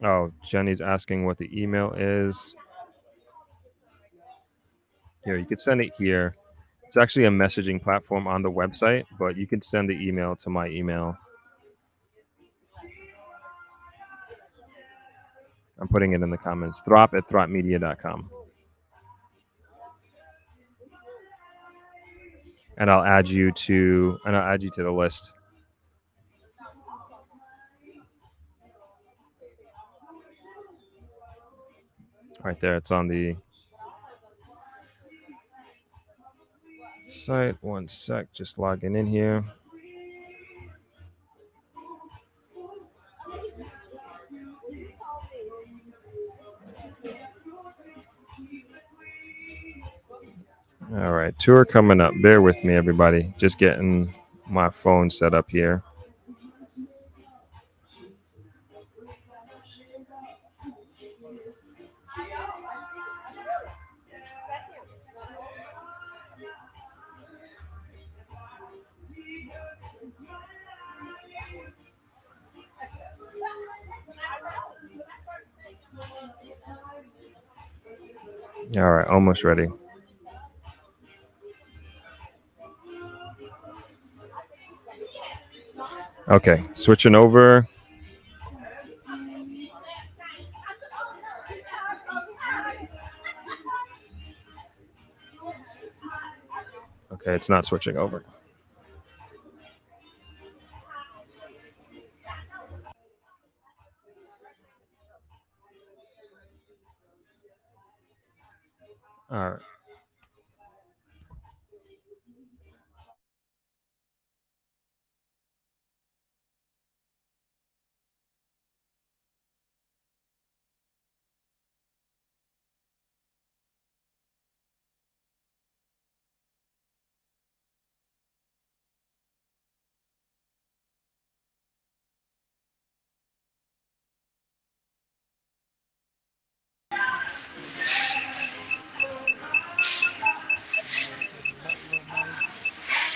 Speaker 2: Oh, Jenny's asking what the email is. Here, you could send it here. It's actually a messaging platform on the website, but you can send the email to my email. I'm putting it in the comments. Throp@thropmedia.com. And I'll add you to the list. Right there, it's on the site. One sec, just logging in here. All right, tour coming up. Bear with me, everybody. Just getting my phone set up here. All right, almost ready. Okay, switching over. Okay, it's not switching over. All right.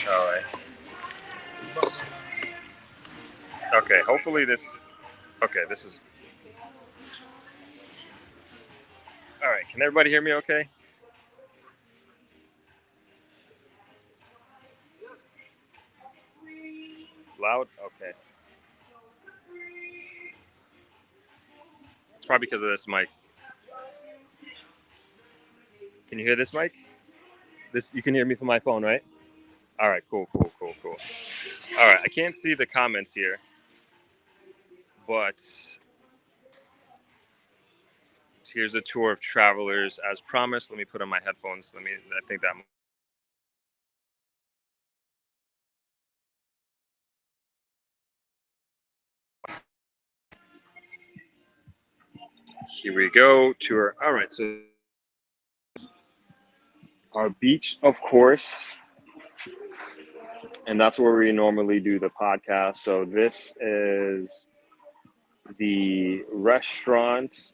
Speaker 2: All right. Okay, hopefully this. Okay, this is. All right, can everybody hear me okay? Loud? Okay. It's probably because of this mic. Can you hear this mic? This you can hear me from my phone, right? All right, cool. All right, I can't see the comments here, but here's a tour of Travelers as promised. Let me put on my headphones. I think that. Here we go, tour. All right, so our beach, of course, and that's where we normally do the podcast. So this is the restaurant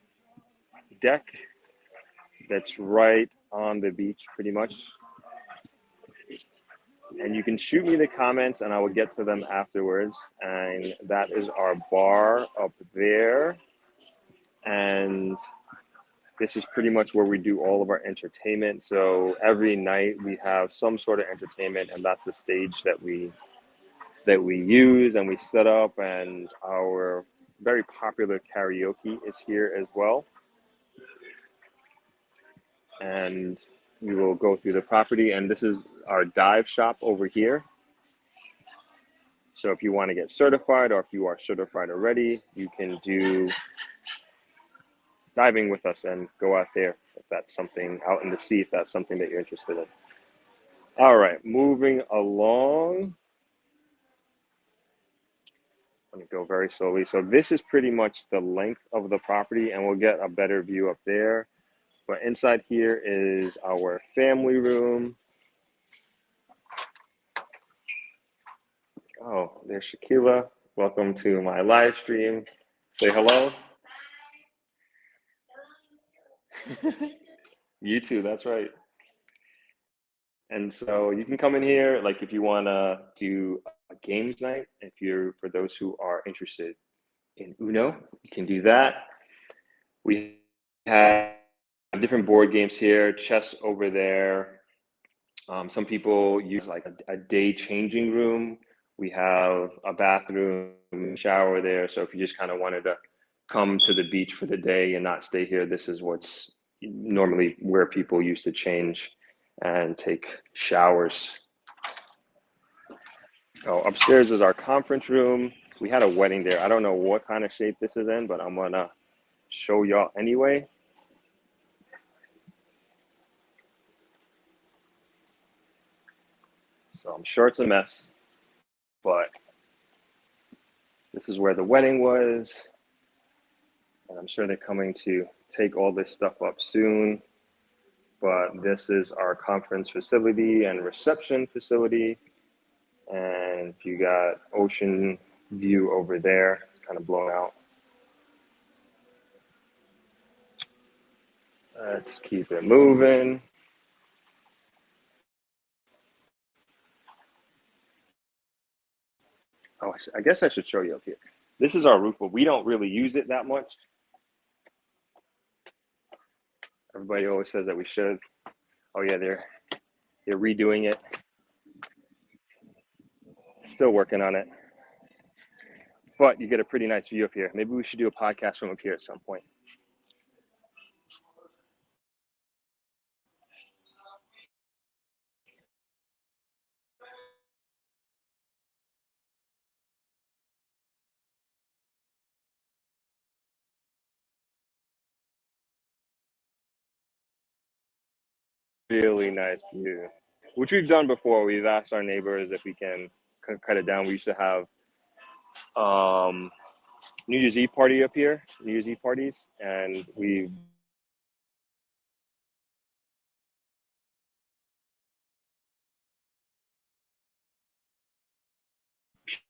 Speaker 2: deck that's right on the beach, pretty much. And you can shoot me the comments and I will get to them afterwards. And that is our bar up there. And this is pretty much where we do all of our entertainment. So every night we have some sort of entertainment, and that's the stage that we use and we set up. And our very popular karaoke is here as well. And we will go through the property, and this is our dive shop over here. So if you want to get certified, or if you are certified already, you can do diving with us and go out there if that's something, out in the sea, if that's something that you're interested in. All right, moving along. Let me go very slowly. So this is pretty much the length of the property, and we'll get a better view up there. But inside here is our family room. Oh, there's Shakila. Welcome to my live stream. Say hello. You too, that's right. And so you can come in here, like if you want to do a games night, for those who are interested in Uno, you can do that. We have different board games here, chess over there. Some people use like a day changing room. We have a bathroom, shower there. So if you just kind of wanted to come to the beach for the day and not stay here, this is what's normally where people used to change and take showers. Oh, upstairs is our conference room. We had a wedding there. I don't know what kind of shape this is in, but I'm gonna show y'all anyway. So I'm sure it's a mess, but this is where the wedding was. And I'm sure they're coming to take all this stuff up soon. But this is our conference facility and reception facility. And you got ocean view over there. It's kind of blown out. Let's keep it moving. Oh, I guess I should show you up here. This is our roof, but we don't really use it that much. Everybody always says that we should. Oh yeah, they're redoing it. Still working on it. But you get a pretty nice view up here. Maybe we should do a podcast from up here at some point. Really nice view, which we've done before. We've asked our neighbors if we can cut it down. We used to have New Year's Eve party up here, New Year's Eve parties, and we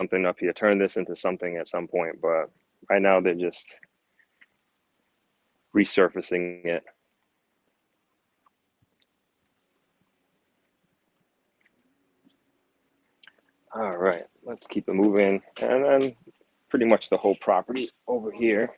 Speaker 2: something up here, turn this into something at some point, but right now they're just resurfacing it. All right, let's keep it moving. And then pretty much the whole property over here.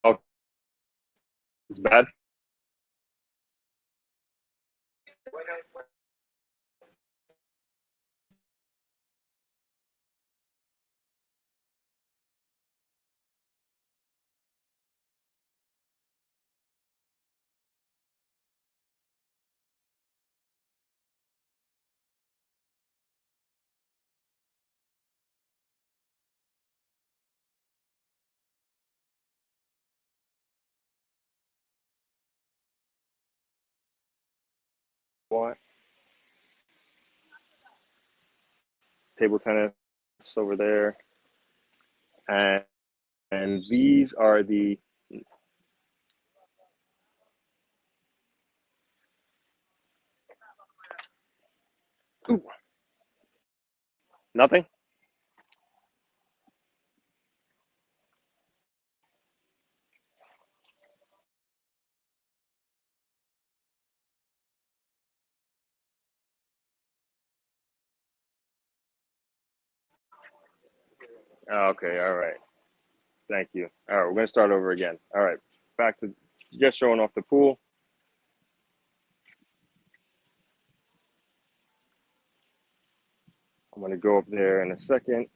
Speaker 2: Oh, it's bad. What? Table tennis over there. And these are the ooh, nothing. Okay, all right. Thank you. All right, we're gonna start over again. All right, back to just showing off the pool. I'm gonna go up there in a second.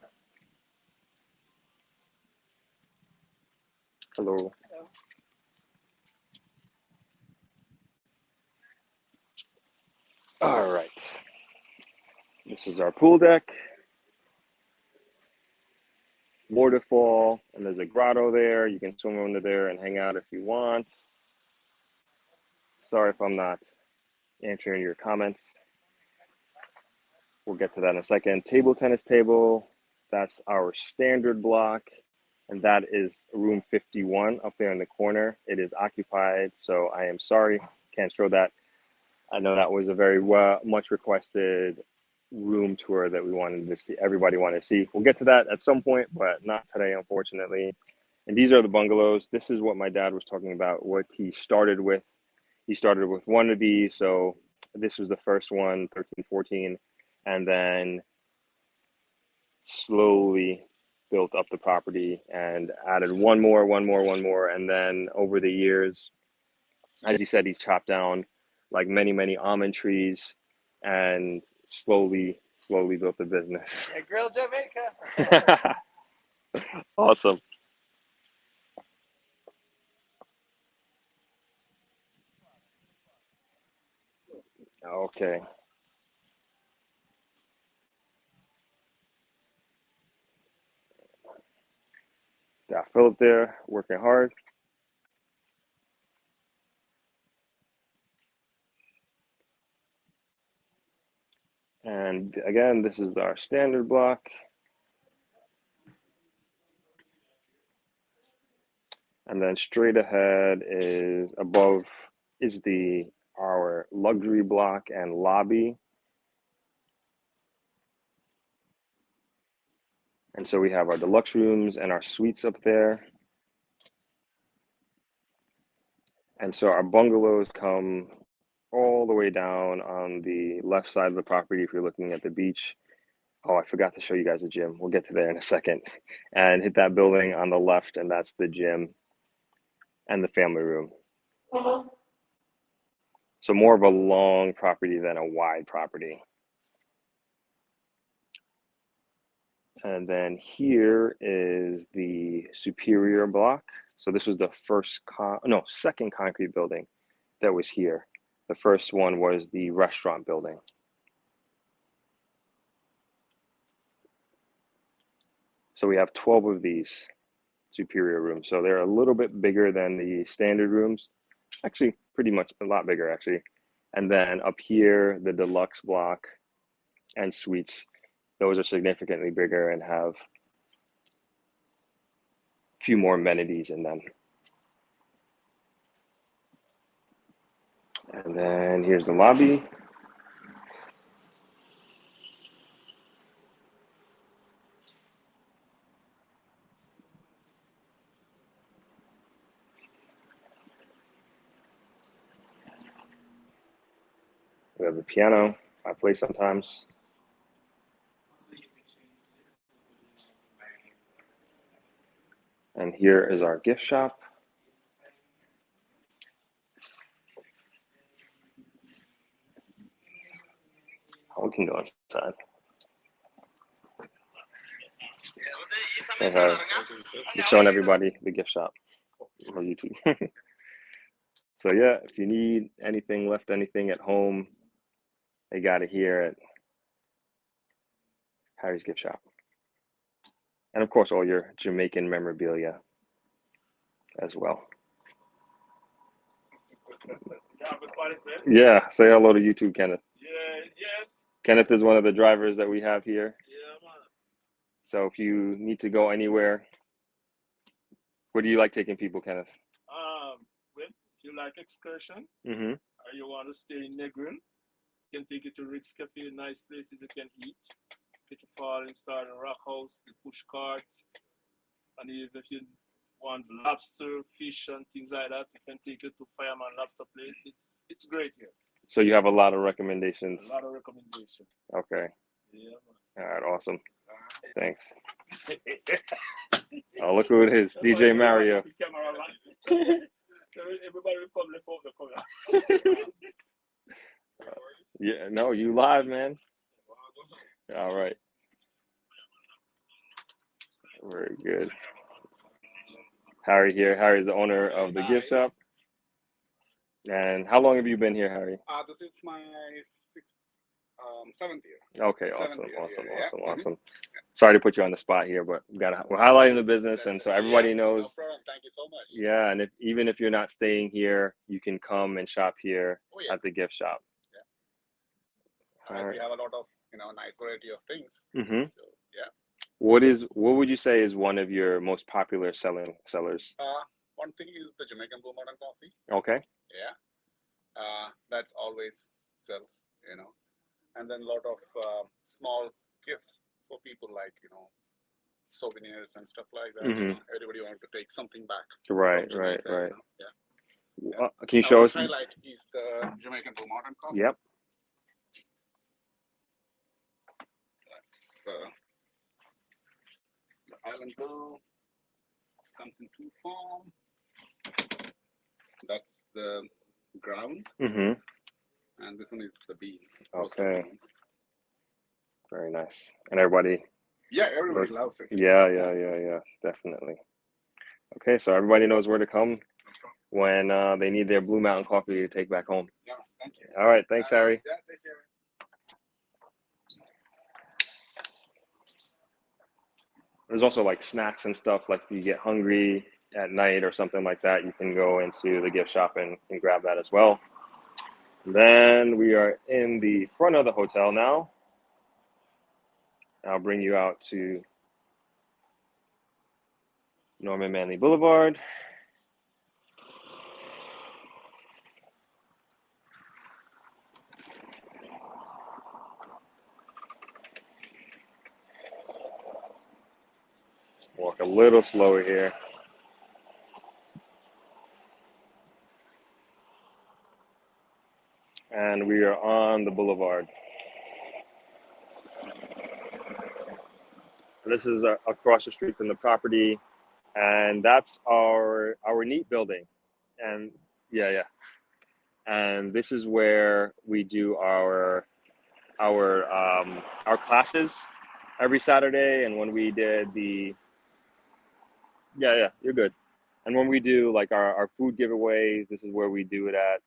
Speaker 2: Hello. All right. This is our pool deck. Waterfall, and there's a grotto there. You can swim under there and hang out if you want. Sorry if I'm not answering your comments. We'll get to that in a second. Table tennis table. That's our standard block. And that is room 51 up there in the corner. It is occupied, so I am sorry. Can't show that. I know that was a very much requested room tour that we wanted to see. Everybody wanted to see. We'll get to that at some point, but not today, unfortunately. And these are the bungalows. This is what my dad was talking about, what he started with. He started with one of these. So this was the first one, 13, 14, and then slowly built up the property and added one more. And then over the years, as he said, he's chopped down like many almond trees and slowly built the business.
Speaker 4: Yeah, Grill Jamaica.
Speaker 2: Awesome. Okay. Got Philip there working hard. And again, this is our standard block. And then straight ahead is above is our luxury block and lobby. And so we have our deluxe rooms and our suites up there. And so our bungalows come all the way down on the left side of the property if you're looking at the beach. Oh, I forgot to show you guys the gym. We'll get to there in a second. And hit that building on the left, and that's the gym and the family room. So more of a long property than a wide property. And then here is the Superior block. So this was the second concrete building that was here. The first one was the restaurant building. So we have 12 of these Superior rooms. So they're a little bit bigger than the standard rooms. Actually, pretty much a lot bigger actually. And then up here, the deluxe block and suites, those are significantly bigger and have a few more amenities in them. And then here's the lobby. We have a piano. I play sometimes. And here is our gift shop. Oh, we can go inside. Just showing everybody the gift shop on YouTube. So yeah, if you need anything, left anything at home, they got it here at Harry's Gift Shop. And of course, all your Jamaican memorabilia as well. Yeah, say hello to YouTube, Kenneth.
Speaker 4: Yeah, yes.
Speaker 2: Kenneth is one of the drivers that we have here.
Speaker 4: Yeah, man.
Speaker 2: So if you need to go anywhere, where do you like taking people, Kenneth?
Speaker 4: Well, if you like excursion,
Speaker 2: Mm-hmm.
Speaker 4: or you want to stay in Negril, you can take it to Rick's Cafe, nice places you can eat. Get your Falling Star and Rock House, the push cart. And even if you want lobster, fish, and things like that, you can take it to Fireman Lobster Place. It's great here.
Speaker 2: So you have a lot of recommendations.
Speaker 4: A lot of recommendations.
Speaker 2: Okay.
Speaker 4: Yeah,
Speaker 2: All right. Awesome. Thanks. Oh, look who it is, DJ Mario.
Speaker 4: Everybody will come left over.
Speaker 2: Yeah. No, you live, man. All right. Very good. Harry here. Harry's the owner of the gift shop. And how long have you been here, Harry?
Speaker 5: This is my seventh year.
Speaker 2: Okay, awesome,
Speaker 5: Seventh year,
Speaker 2: awesome,
Speaker 5: yeah.
Speaker 2: awesome,
Speaker 5: Mhm.
Speaker 2: awesome. Sorry to put you on the spot here, but we're highlighting the business, and so everybody knows.
Speaker 5: No problem. Thank you so much.
Speaker 2: Yeah, and even if you're not staying here, you can come and shop here at the gift shop.
Speaker 5: And
Speaker 2: All
Speaker 5: we
Speaker 2: right.
Speaker 5: have a lot of nice variety of things.
Speaker 2: Mm-hmm.
Speaker 5: So yeah.
Speaker 2: What would you say is one of your most popular sellers?
Speaker 5: One thing is the Jamaican Blue Mountain Coffee.
Speaker 2: Okay.
Speaker 5: Yeah. That's always sells. And then a lot of small gifts for people, like souvenirs and stuff like that.
Speaker 2: Mhm.
Speaker 5: Everybody wants to take something back.
Speaker 2: Right,
Speaker 5: from
Speaker 2: right,
Speaker 5: Jamaica,
Speaker 2: right.
Speaker 5: Yeah.
Speaker 2: Can you show
Speaker 5: Our
Speaker 2: us?
Speaker 5: highlight is the Jamaican Blue Mountain Coffee.
Speaker 2: Yep.
Speaker 5: That's the Island Blue. It comes in two form. That's the ground,
Speaker 2: Mm-hmm.
Speaker 5: and this one is the beans.
Speaker 2: Okay.
Speaker 5: Beans.
Speaker 2: Very nice. And everybody.
Speaker 5: Yeah, everybody loves it.
Speaker 2: Yeah, definitely. Okay, so everybody knows where to come when they need their Blue Mountain coffee to take back home.
Speaker 5: Yeah, thank you.
Speaker 2: All right, thanks, Harry.
Speaker 5: Yeah, take care.
Speaker 2: There's also like snacks and stuff, like if you get hungry at night or something like that, you can go into the gift shop and grab that as well. Then we are in the front of the hotel now. I'll bring you out to Norman Manley Boulevard. Walk a little slower here. And we are on the boulevard. This is across the street from the property, and that's our NEAT building. And yeah. And this is where we do our classes every Saturday. And when we did the you're good. And when we do like our food giveaways, this is where we do it at.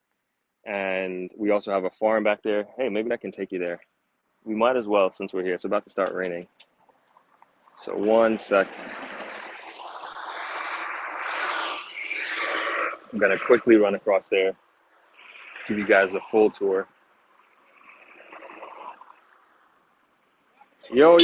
Speaker 2: And we also have a farm back there. Hey, maybe I can take you there. We might as well, since we're here. It's about to start raining. So one sec. I'm gonna quickly run across there, give you guys a full tour. Yo.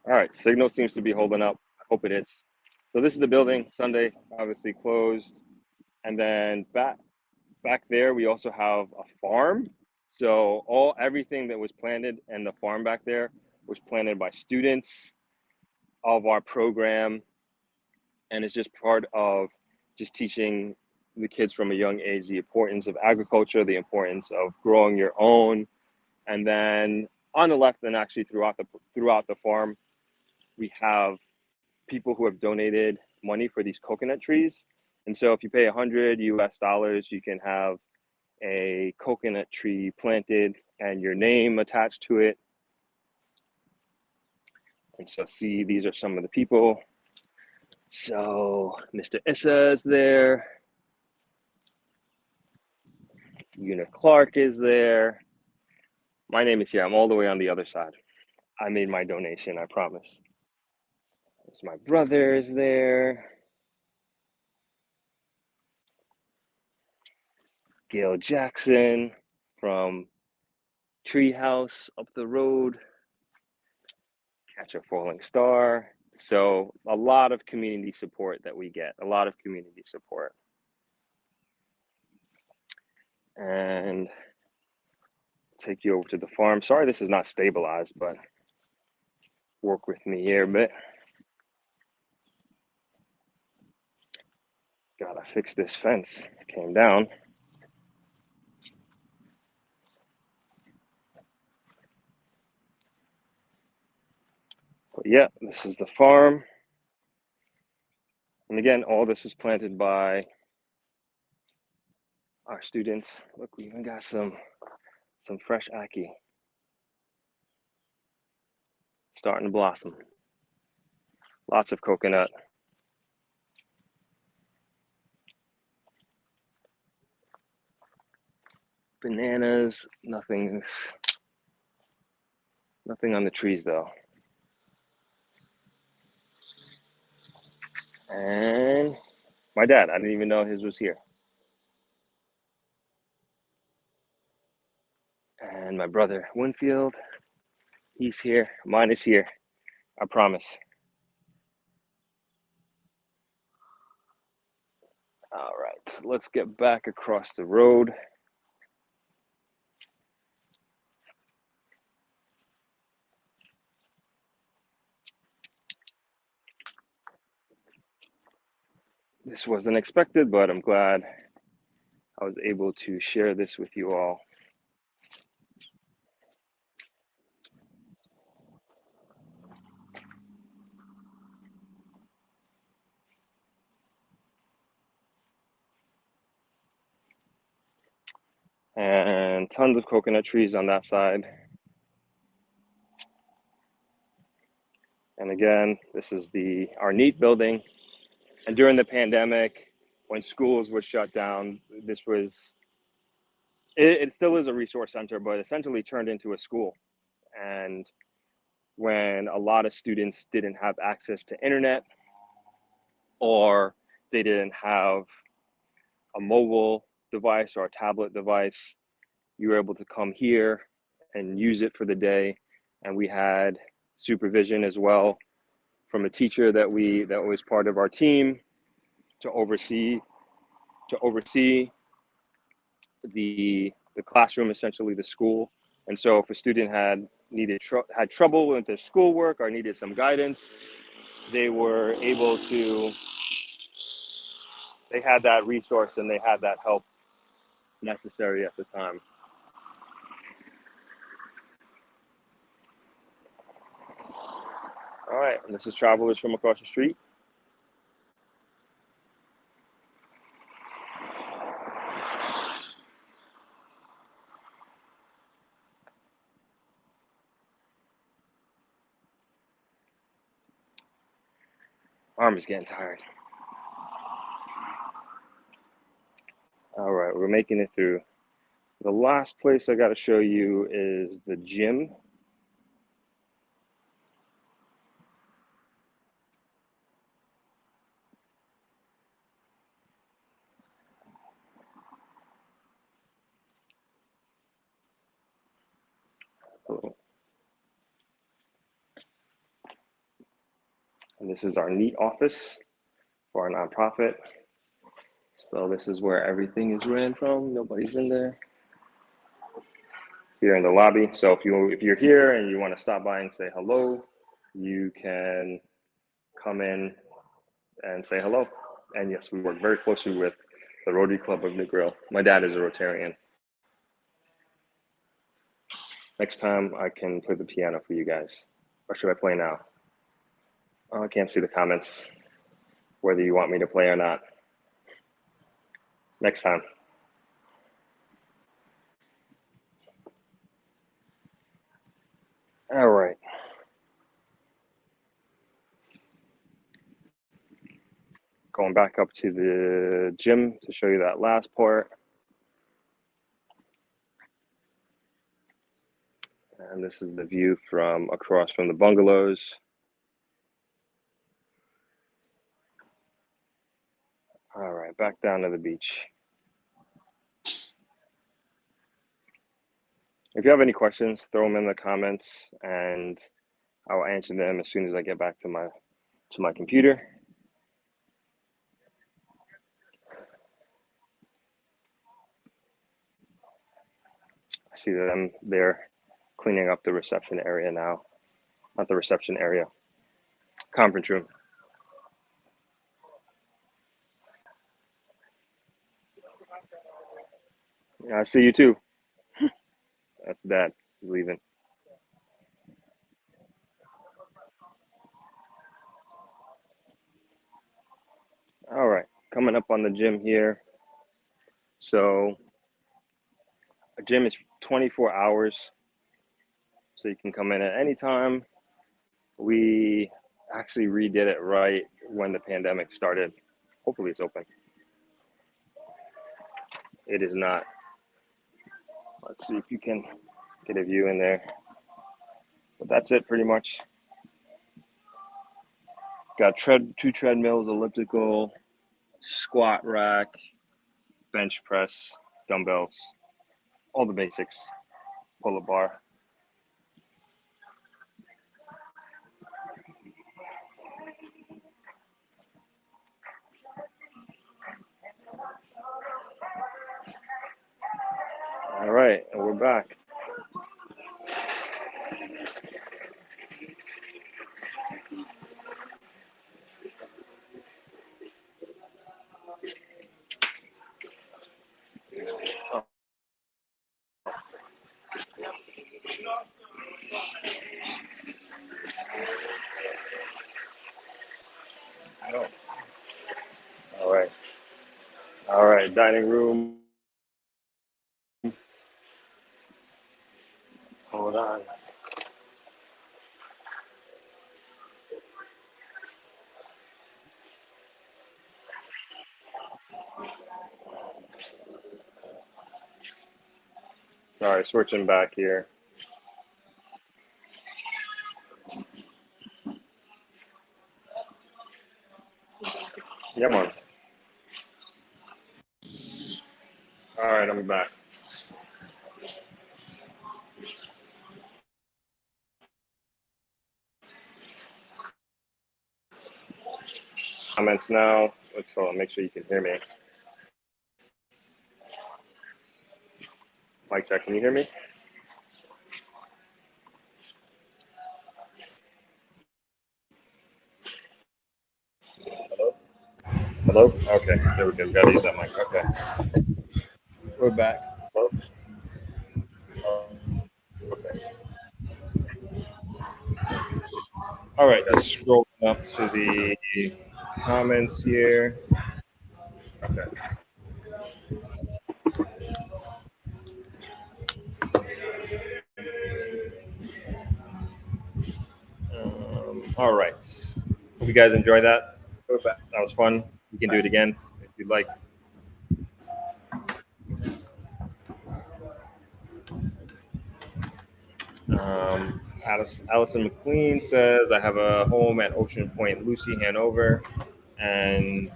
Speaker 2: All right, signal seems to be holding up. I hope it is. So this is the building. Sunday, obviously closed. And then back there, we also have a farm. So everything that was planted in the farm back there was planted by students of our program. And it's just part of just teaching the kids from a young age the importance of agriculture, the importance of growing your own. And then on the left, and actually throughout the farm, we have people who have donated money for these coconut trees. And so if you pay $100 US, you can have a coconut tree planted and your name attached to it. And so see, these are some of the people. So Mr. Issa is there. Una Clark is there. My name is here. I'm all the way on the other side. I made my donation, I promise. There's my brother is there. Gail Jackson from Treehouse up the road. Catch a Falling Star. So a lot of community support that we get, a lot of community support. And take you over to the farm. Sorry, this is not stabilized, but work with me here a bit. Gotta fix this fence. It came down. But yeah, this is the farm. And again, all this is planted by our students. Look, we even got some fresh ackee starting to blossom. Lots of coconut. Bananas, nothing on the trees though. And my dad, I didn't even know his was here. And my brother Winfield, he's here. Mine is here, I promise. All right, let's get back across the road. This wasn't expected, but I'm glad I was able to share this with you all. And tons of coconut trees on that side. And again, this is our NEAT building. And during the pandemic, when schools were shut down, it still is a resource center, but essentially turned into a school. And when a lot of students didn't have access to internet, or they didn't have a mobile device or a tablet device, you were able to come here and use it for the day. And we had supervision as well from a teacher that was part of our team to oversee the classroom, essentially the school. And so if a student had trouble with their schoolwork or needed some guidance, they were able to, they had that resource and they had that help necessary at the time. All right, and this is Travelers from across the street. Arm is getting tired. All right, we're making it through. The last place I got to show you is the gym. And this is our NEAT office for our nonprofit. So this is where everything is ran from. Nobody's in there. Here in the lobby. So if you're here and you want to stop by and say hello, you can come in and say hello. And yes, we work very closely with the Rotary Club of Negril. My dad is a Rotarian. Next time I can play the piano for you guys. Or should I play now? Oh, I can't see the comments, whether you want me to play or not. Next time. All right. Going back up to the gym to show you that last part. And this is the view from across from the bungalows. All right, back down to the beach. If you have any questions, throw them in the comments and I will answer them as soon as I get back to my computer. I see them there cleaning up the reception area now. Not the reception area, conference room. Yeah, I see you too. That's Dad. He's leaving. All right, coming up on the gym here. So a gym is 24 hours. So you can come in at any time. We actually redid it right when the pandemic started. Hopefully it's open. It is not. Let's see if you can get a view in there. But that's it pretty much. Got 2 treadmills, elliptical, squat rack, bench press, dumbbells, all the basics, pull-up bar. All right, and we're back. All right, dining room. Hold on. Sorry, switching back here. Yeah, man. coming back. Comments now. Let's hold on, make sure you can hear me. Mic check, can you hear me? Hello? Hello? Okay, there we go. Gotta use that mic. Okay. We're back. Hello? Okay. All right, let's scroll up to the comments here. Okay. All right. Hope you guys enjoy that. That was fun. We can do it again if you'd like. Allison McLean says, I have a home at Ocean Point, Lucy, Hanover, and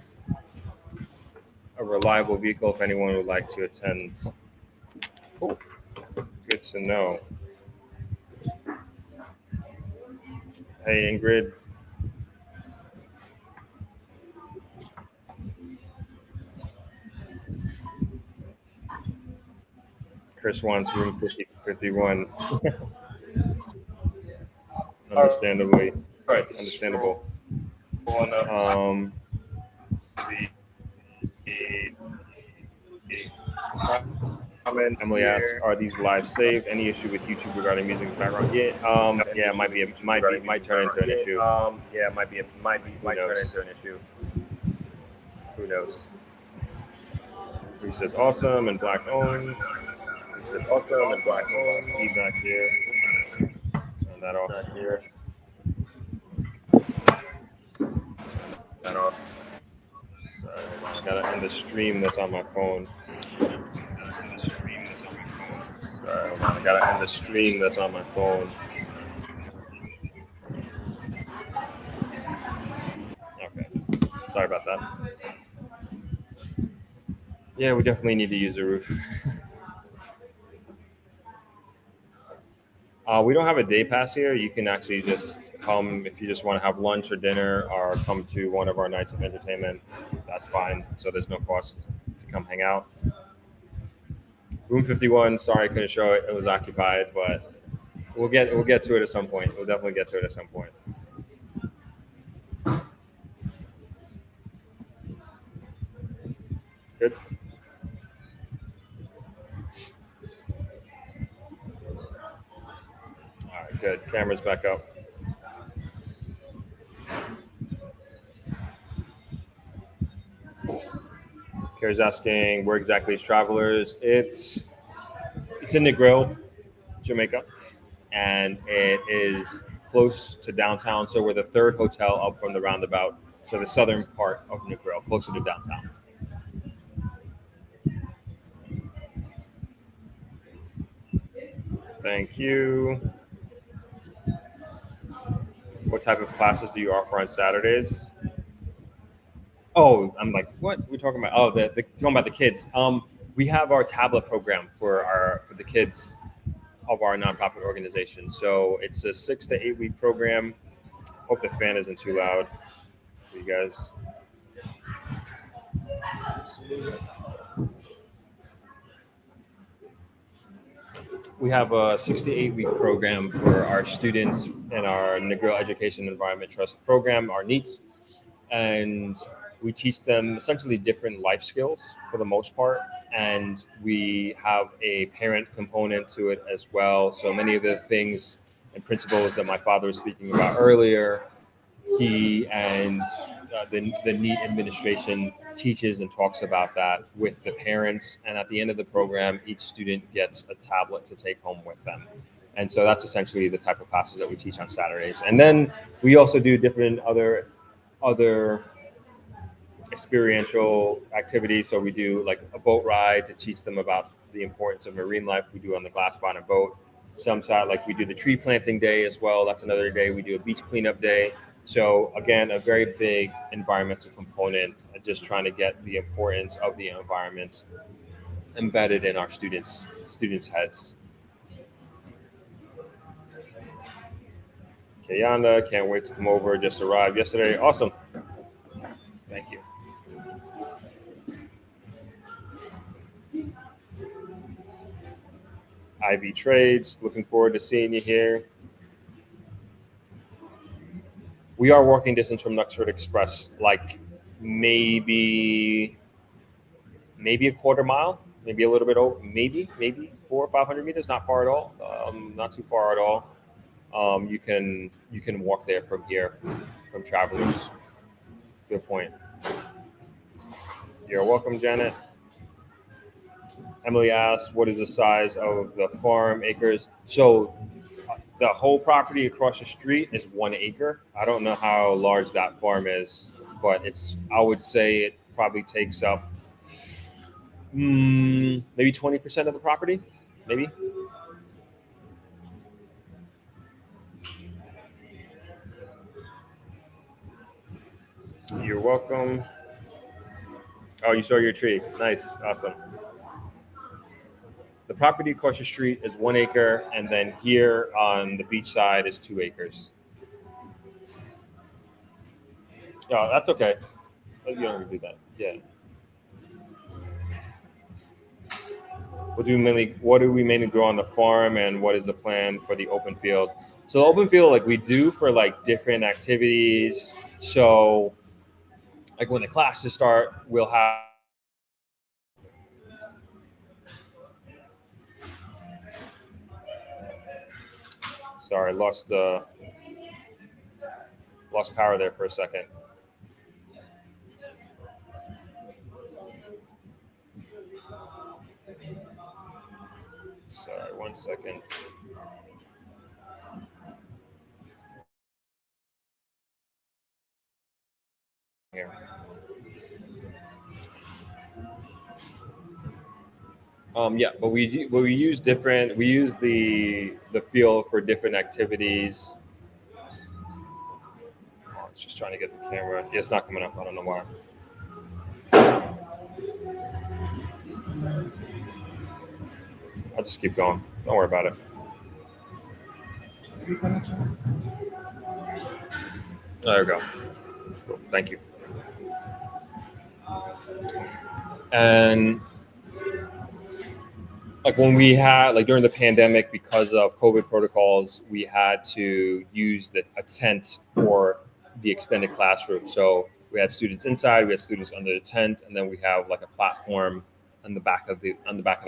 Speaker 2: a reliable vehicle if anyone would like to attend. Oh, good to know. Hey, Ingrid. Chris wants room 51. Understandably. All right, understandable. Emily asks, "Are these live saved? Any issue with YouTube regarding music background?" Yeah, it might turn into an issue. Might turn into an issue. Who knows? He says awesome and black owned. He says awesome and black owned. Feedback here. Turn that off. Here. That off. Sorry, I gotta end the stream that's on my phone. Sorry, I gotta end the stream that's on my phone. Okay, sorry about that. Yeah, we definitely need to use the roof. We don't have a day pass here. You can actually just come if you just want to have lunch or dinner or come to one of our nights of entertainment. That's fine. So there's no cost to come hang out. Room 51, sorry I couldn't show it. It was occupied, but we'll get to it at some point. We'll definitely get to it at some point. Good. All right, good. Camera's back up. Kara's asking, where exactly is Travelers? It's in Negril, Jamaica, and it is close to downtown. So we're the third hotel up from the roundabout. So the southern part of Negril, closer to downtown. Thank you. What type of classes do you offer on Saturdays? Oh, I'm like, what? We're talking about? Oh, talking about the kids. We have our tablet program for the kids of our nonprofit organization. So it's a 6 to 8 week program. Hope the fan isn't too loud for you guys. We have a 6 to 8 week program for our students in our Negril Education Environment Trust program, our NEETs, and we teach them essentially different life skills for the most part, and we have a parent component to it as well. So many of the things and principles that my father was speaking about earlier, he and the NEET administration teaches and talks about that with the parents. And at the end of the program, each student gets a tablet to take home with them. And so that's essentially the type of classes that we teach on Saturdays. And then we also do different other experiential activities. So we do like a boat ride to teach them about the importance of marine life. We do on the glass bottom boat. Some side, like we do the tree planting day as well. That's another day. We do a beach cleanup day. So again, a very big environmental component, just trying to get the importance of the environment embedded in our students' heads. Kayanda, can't wait to come over. Just arrived yesterday. Awesome. Thank you. Ivy Trades, looking forward to seeing you here. We are walking distance from Knutsford Express, like maybe a quarter mile, maybe a little bit over, maybe 400 or 500 meters, not far at all, not too far at all. You can walk there from here, from Travelers. Good point. You're welcome, Janet. Emily asked, what is the size of the farm acres? So the whole property across the street is 1 acre. I don't know how large that farm is, but I would say it probably takes up maybe 20% of the property, maybe. You're welcome. Oh, you saw your tree. Nice, awesome. The property across the street is 1 acre, and then here on the beach side is 2 acres. Oh, that's okay. You don't have to do that. Yeah. What do we mainly grow on the farm, and what is the plan for the open field? So the open field, like we do for like different activities. So like when the classes start, we'll have sorry, lost power there for a second. Sorry, 1 second. Here. Yeah, but we use the field for different activities. Oh, it's just trying to get the camera. Yeah, it's not coming up. I don't know why. I'll just keep going. Don't worry about it. There we go. Cool. Thank you. And like when we had, like during the pandemic, because of COVID protocols, we had to use a tent for the extended classroom. So we had students inside, we had students under the tent, and then we have like a platform on the back of the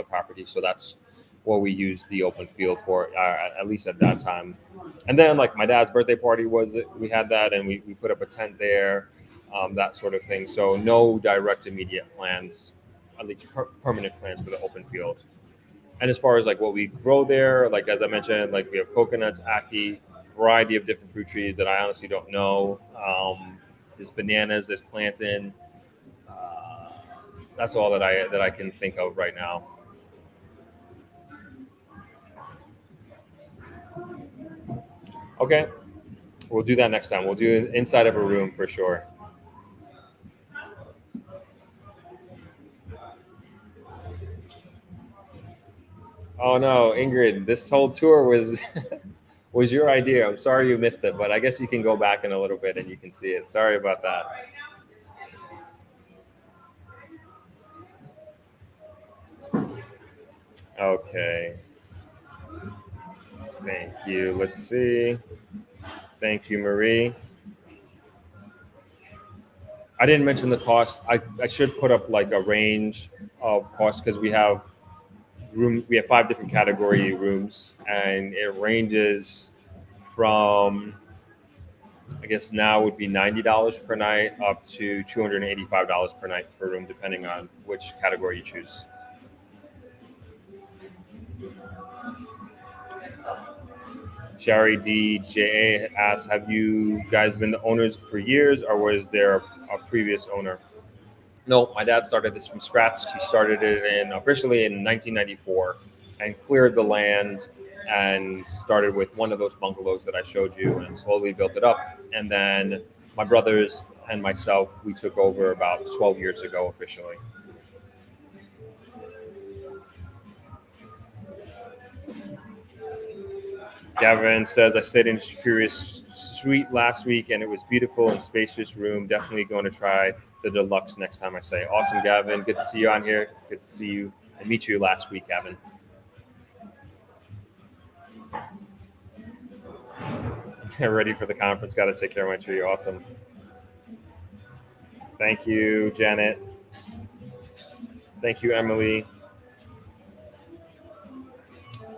Speaker 2: property. So that's what we used the open field for, at least at that time. And then like my dad's birthday party we had that, and we put up a tent there, that sort of thing. So no direct immediate plans, at least permanent plans for the open field. And as far as like what we grow there, like as I mentioned, like we have coconuts, ackee, variety of different fruit trees that I honestly don't know. There's bananas, there's plantain. That's all that I can think of right now. Okay, we'll do that next time. We'll do it inside of a room for sure. Oh no, Ingrid, this whole tour was was your idea. I'm sorry you missed it, but I guess you can go back in a little bit and you can see it. Sorry about that. Okay. Thank you. Let's see. Thank you, Marie. I didn't mention the cost. I should put up like a range of costs because we have 5 different category rooms, and it ranges from, I guess now would be $90 per night up to $285 per night per room, depending on which category you choose. Shari DJA asks, have you guys been the owners for years, or was there a previous owner? No, my dad started this from scratch. He started it officially in 1994 and cleared the land and started with one of those bungalows that I showed you and slowly built it up. And then my brothers and myself, we took over about 12 years ago officially. Gavin says, I stayed in Superior's suite last week and it was beautiful and spacious room. Definitely going to try the deluxe next time I say. Awesome, Gavin. Good to see you on here. Good to see you and meet you last week, Gavin. Ready for the conference. Got to take care of my tree. Awesome. Thank you, Janet. Thank you, Emily.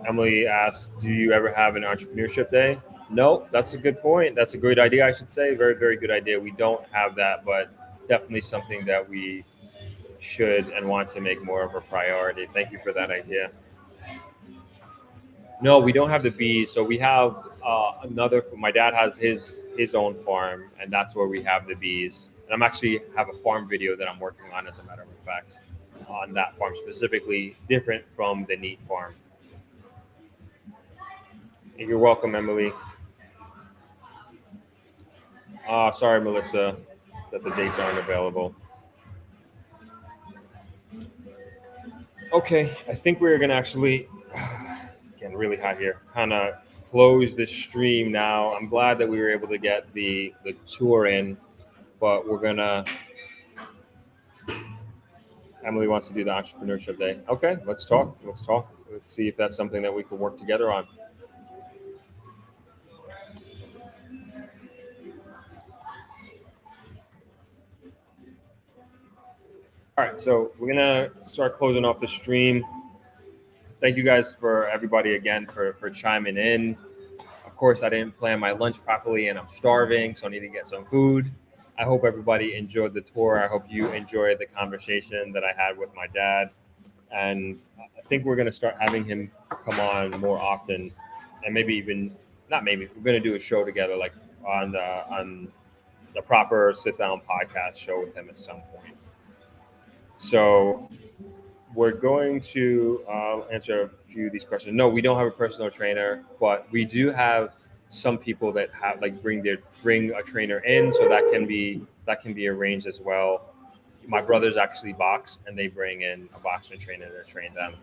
Speaker 2: Emily asked, do you ever have an entrepreneurship day? No, that's a good point. That's a great idea, I should say. Very, very good idea. We don't have that, but definitely something that we should and want to make more of a priority. Thank you for that idea. No, we don't have the bees. So we have my dad has his own farm, and that's where we have the bees. And I'm actually have a farm video that I'm working on, as a matter of fact, on that farm specifically, different from the neat farm. You're welcome, Emily. Sorry, Melissa, that the dates aren't available. Okay, I think we're gonna actually, getting really hot here, kind of close this stream now. I'm glad that we were able to get the tour in, but we're gonna, Emily wants to do the entrepreneurship day. Okay, let's talk. Let's see if that's something that we could work together on. All right, so we're gonna start closing off the stream. Thank you guys for everybody again for chiming in. Of course, I didn't plan my lunch properly and I'm starving, so I need to get some food. I hope everybody enjoyed the tour. I hope you enjoyed the conversation that I had with my dad. And I think we're gonna start having him come on more often, and maybe even, not maybe, we're gonna do a show together, like on the proper sit down podcast show with him at some point. So we're going to answer a few of these questions. No, we don't have a personal trainer, but we do have some people that have like bring a trainer in, so that can be arranged as well. My brothers actually box, and they bring in a boxing trainer to train them.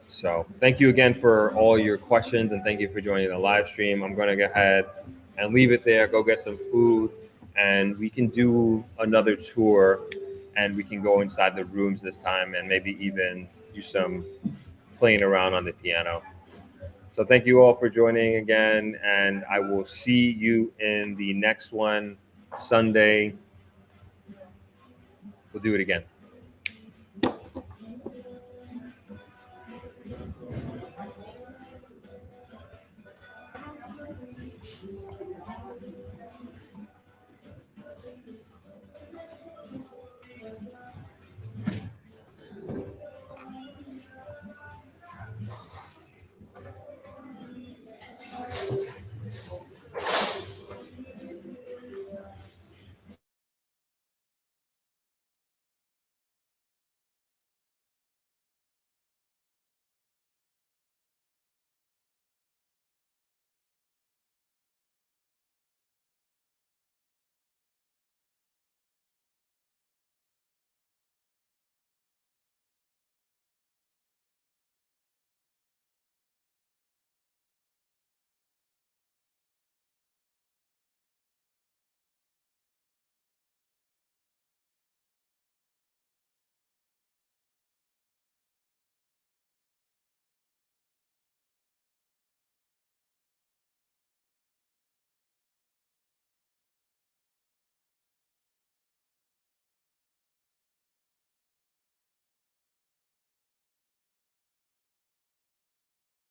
Speaker 2: So thank you again for all your questions, and thank you for joining the live stream. I'm going to go ahead and leave it there, go get some food, and we can do another tour, and we can go inside the rooms this time and maybe even do some playing around on the piano. So thank you all for joining again, and I will see you in the next one Sunday. We'll do it again.